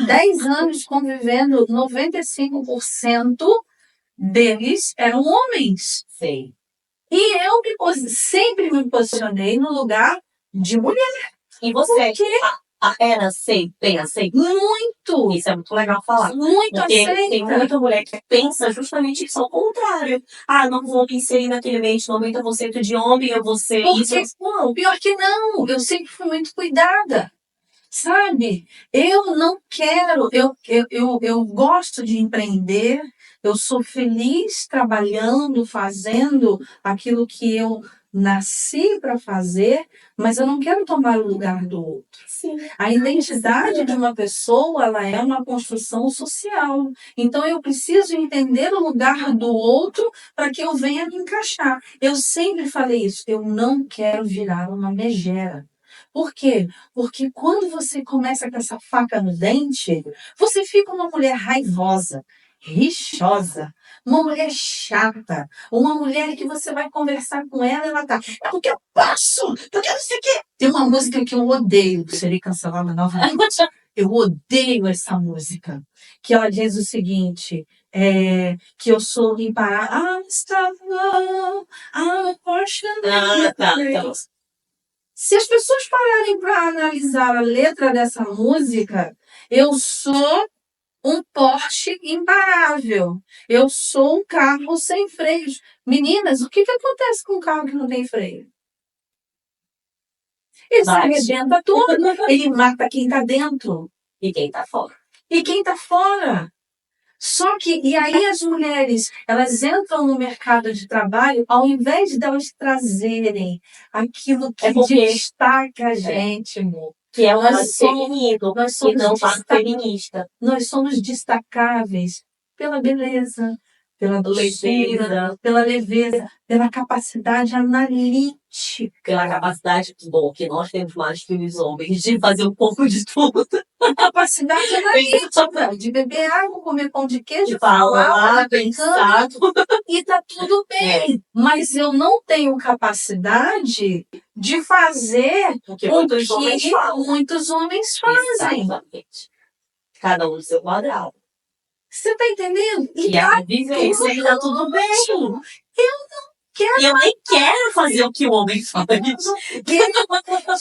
10 anos convivendo, 95% deles eram homens. Sim. E eu sempre me posicionei no lugar de mulher. E você era bem aceita? Muito, Isso é muito legal falar. muito Porque tem aceita. muita mulher que pensa justamente isso ao contrário. Ah, não vou me inserir naquele ambiente 90% de homem, eu vou ser isso. Porque, não, pior que não, eu sempre fui muito cuidada. Sabe? Eu não quero, eu gosto de empreender, eu sou feliz trabalhando, fazendo aquilo que eu nasci para fazer, mas eu não quero tomar o lugar do outro. Sim. A identidade de uma pessoa, ela é uma construção social. Então eu preciso entender o lugar do outro para que eu venha me encaixar. Eu sempre falei isso, eu não quero virar uma megera. Por quê? Porque quando você começa com essa faca no dente, você fica uma mulher raivosa, rixosa, uma mulher chata, uma mulher que você vai conversar com ela e ela tá, é porque eu posso, porque eu não sei o quê. Tem uma música que eu odeio, serei cancelada novamente. Eu odeio essa música, que ela diz o seguinte, que eu sou imparável. I'm a portion Ah, tá. Se as pessoas pararem para analisar a letra dessa música, eu sou um Porsche imparável. Eu sou um carro sem freios. Meninas, o que acontece com um carro que não tem freio? Ele se arrebenta todo, ele mata quem está dentro. E quem tá fora? E quem está fora? Só que, e aí as mulheres, elas entram no mercado de trabalho, ao invés de elas trazerem aquilo que destaca a gente, amor. Que é o Nós somos- feminino, nós e não somos feminista. Nós somos destacáveis pela beleza, pela doçura, Leveza. pela leveza, pela capacidade analítica. Pela capacidade que nós temos mais que os homens de fazer um pouco de tudo. Capacidade analítica de beber água, comer pão de queijo, De falar, pensar, pensar. e tá tudo bem. Mas eu não tenho capacidade de fazer Porque o muitos que homens falam. muitos homens fazem. Exatamente. Cada um no seu quadrado. Você tá entendendo? E a vivência e tá tudo bem. E eu nem quero fazer o que o homem faz.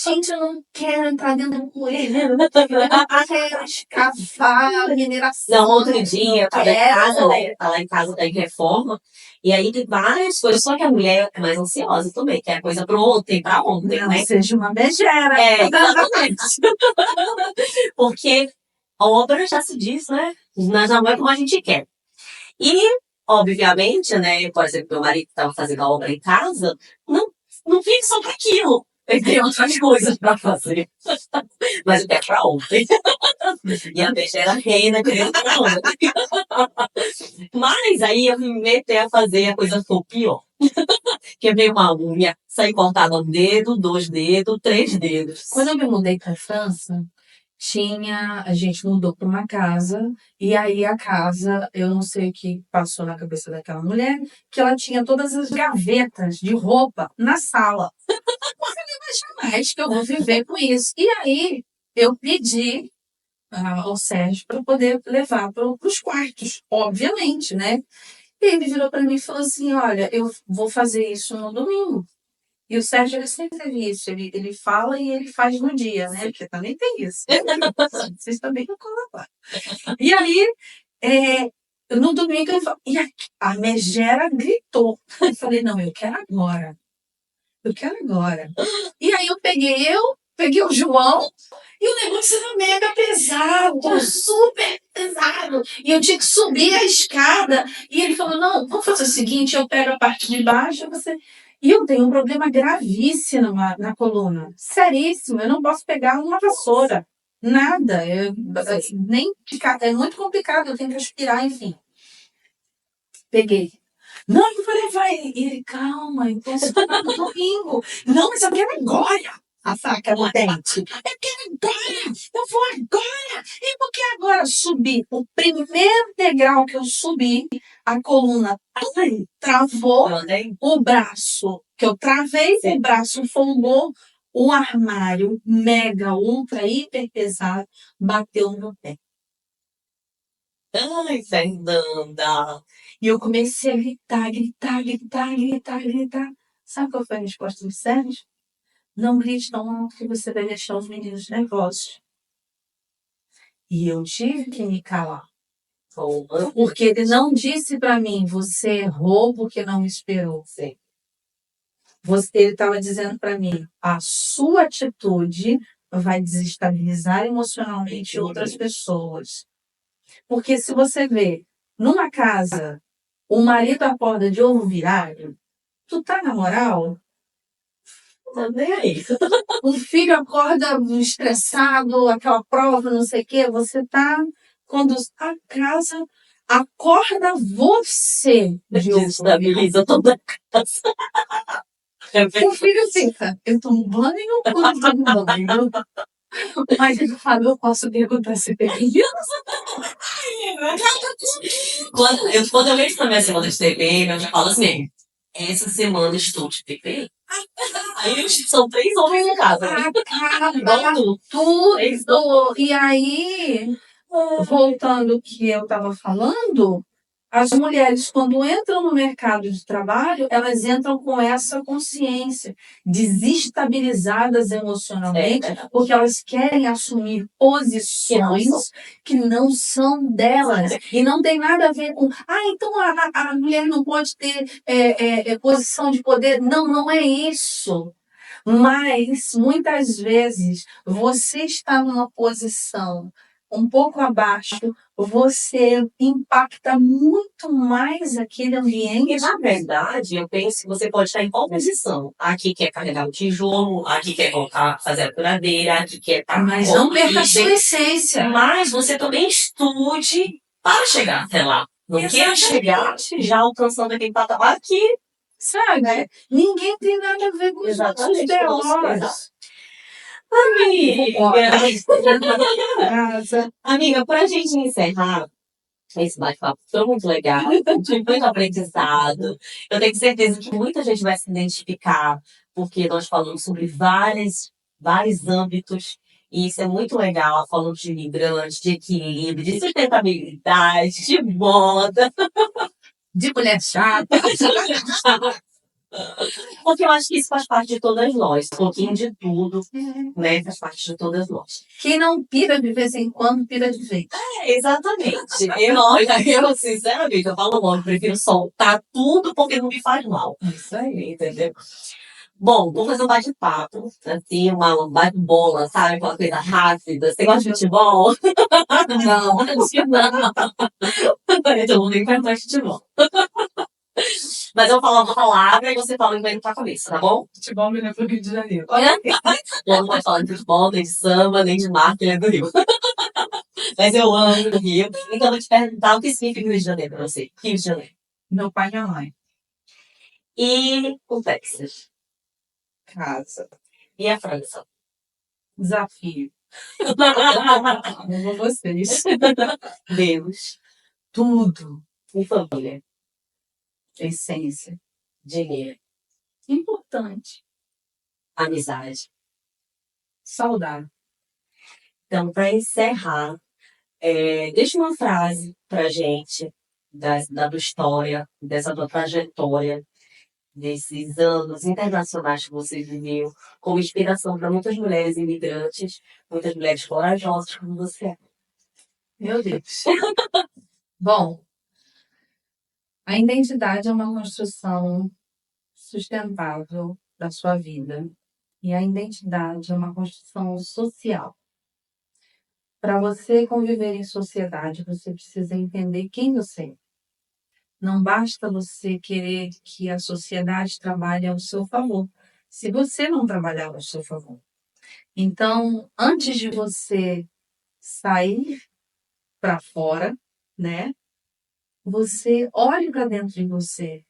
Gente, eu não quero entrar dentro do coelho. Eu não quero escavar mineração. Não, outro dia eu tava em casa, né? Tava em casa da reforma. E aí tem várias coisas. Só que a mulher é mais ansiosa também. Quer coisa pro ontem, pra ontem, Não né? seja uma megera. Exatamente. Porque a obra já se diz, né? Nós não é como a gente quer. E, obviamente, né? Por exemplo, meu marido estava fazendo a obra em casa, não vive só para aquilo. Ele tem outras coisas para fazer. Mas eu quero para ontem. E a peixe era reina, querendo pra ontem. Mas aí eu me meter a fazer a coisa ficou pior. Quebrei uma unha, saí cortada um dedo, 2 dedos, 3 dedos. Quando eu me mudei para a França, a gente mudou para uma casa, e aí a casa, eu não sei o que passou na cabeça daquela mulher, que ela tinha todas as gavetas de roupa na sala. Eu falei, mas jamais que eu vou viver com isso. E aí eu pedi ao Sérgio para poder levar para os quartos, obviamente, né? E ele virou para mim e falou assim, olha, eu vou fazer isso no domingo. E o Sérgio, ele sempre teve isso. Ele fala e ele faz no dia, né? Porque também tem isso. Vocês também não colaboram. E aí, no domingo, ele falou, e a megera gritou. Eu falei, não, eu quero agora. Eu quero agora. E aí eu peguei o João E o negócio era mega pesado, super pesado. E eu tinha que subir a escada. E ele falou: não, vamos fazer o seguinte: eu pego a parte de baixo, você. E eu tenho um problema gravíssimo na coluna. Seríssimo. Eu não posso pegar uma vassoura. Nada. Nem é muito complicado, eu tenho que aspirar, enfim. Peguei. Não, eu vou levar ele. E ele, calma, então você tá no domingo. Não, mas eu quero agora. A faca no dente. Eu quero agora. Eu vou agora. E por que agora? Subi. O primeiro degrau que eu subi, a coluna travou o braço. Que eu travei, o braço folgou. O armário mega, ultra, hiper pesado bateu no meu pé. Ai, Fernanda. E eu comecei a gritar, gritar, gritar, gritar, gritar. Sabe qual foi a resposta do Sérgio? Não grite tão alto que você vai deixar os meninos nervosos. E eu tive que me calar. Porque ele não disse para mim, você errou porque não me esperou. Sim. Ele estava dizendo para mim, a sua atitude vai desestabilizar emocionalmente outras pessoas. Porque se você vê, numa casa, o marido acorda de ovo virado, tu tá na moral? Não, nem aí. Um filho acorda estressado, aquela prova, não sei o quê, você tá. Quando a casa acorda você de ovo virado. Desestabiliza toda a casa. O filho fica, eu tomo banho ou não tomo banho? Mas ele fala, eu posso perguntar se tem criança? Quando eu vejo na minha semana de TPM, eu já falo assim, essa semana estou de TPM. Aí são 3 homens em casa. Acaba tudo. E aí, voltando ao que eu estava falando, as mulheres, quando entram no mercado de trabalho, elas entram com essa consciência, desestabilizadas emocionalmente, porque elas querem assumir posições que não são delas. E não tem nada a ver com, então a mulher não pode ter posição de poder. Não, não é isso. Mas, muitas vezes, você está numa posição um pouco abaixo, você impacta muito mais aquele ambiente. E, na verdade, eu penso que você pode estar em qual posição. Aqui quer carregar o tijolo, aqui quer colocar, fazer a furadeira, aqui quer estar... Mas não perca a sua essência. Mas você também estude para chegar até lá. Não queira chegar já alcançando aquele patamar que... Sabe? Ninguém tem nada a ver com os nossos B.O.s. Amiga, para a gente encerrar esse bate-papo foi muito legal, tive muito aprendizado. Eu tenho certeza que muita gente vai se identificar, porque nós falamos sobre vários âmbitos, e isso é muito legal, falando de imigrantes, de equilíbrio, de sustentabilidade, de moda. De mulher chata. Porque eu acho que isso faz parte de todas nós, um pouquinho de tudo, né? Faz parte de todas nós. Quem não pira de vez em quando, pira de vez. Exatamente. Eu, sinceramente, eu falo logo, prefiro soltar tudo porque não me faz mal. Isso aí. Entendeu? Bom, vamos fazer um bate-papo, assim, uma bate-bola, sabe? Aquela coisa rápida. Você gosta de futebol? Não. Acho que não. Então, não nem perguntar de futebol. Mas eu vou falar uma palavra e você fala o que vem na tua cabeça, tá bom? Futebol me lembra do Rio de Janeiro. Eu não vou falar de futebol, nem de samba, nem de marca, nem do Rio. Mas eu amo o Rio. Então eu vou te perguntar o que significa o Rio de Janeiro pra você. Rio de Janeiro. Meu pai e minha mãe. E o Texas. Casa. E a França. Desafio. Amo vocês. Deus. Tudo. E família. Essência. Dinheiro. Importante. Amizade. Saudável. Então, para encerrar, deixa uma frase pra gente da tua história, dessa tua trajetória, desses anos internacionais que você viveu, como inspiração para muitas mulheres imigrantes, muitas mulheres corajosas como você é. Meu Deus. Bom, a identidade é uma construção sustentável da sua vida. E a identidade é uma construção social. Para você conviver em sociedade, você precisa entender quem você é. Não basta você querer que a sociedade trabalhe ao seu favor, se você não trabalhar ao seu favor. Então, antes de você sair para fora, né? Você olhe para dentro de você,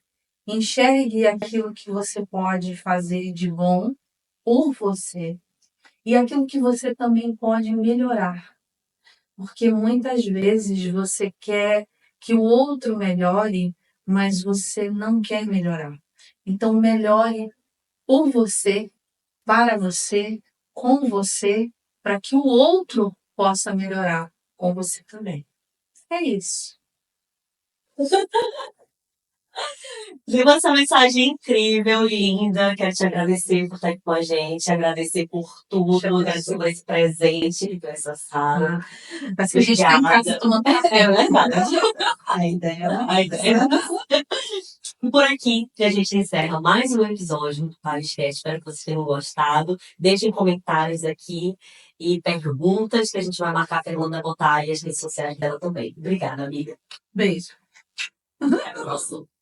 enxergue aquilo que você pode fazer de bom por você e aquilo que você também pode melhorar. Porque muitas vezes você quer que o outro melhore, mas você não quer melhorar. Então, melhore por você, para você, com você, para que o outro possa melhorar com você também. É isso. Viu essa mensagem incrível, linda. Quero te agradecer por estar aqui com a gente, agradecer por tudo, agradecer por esse presente, por essa sala. Parece que a gente está em casa Obrigada. tomando café. É verdade. A ideia, a ideia. E por aqui que a gente encerra mais um episódio do Pariscast. Espero que vocês tenham gostado. Deixem comentários aqui e perguntas que a gente vai marcar a Fernanda botar aí as redes sociais dela também. Obrigada, amiga. Beijo. Até o próximo.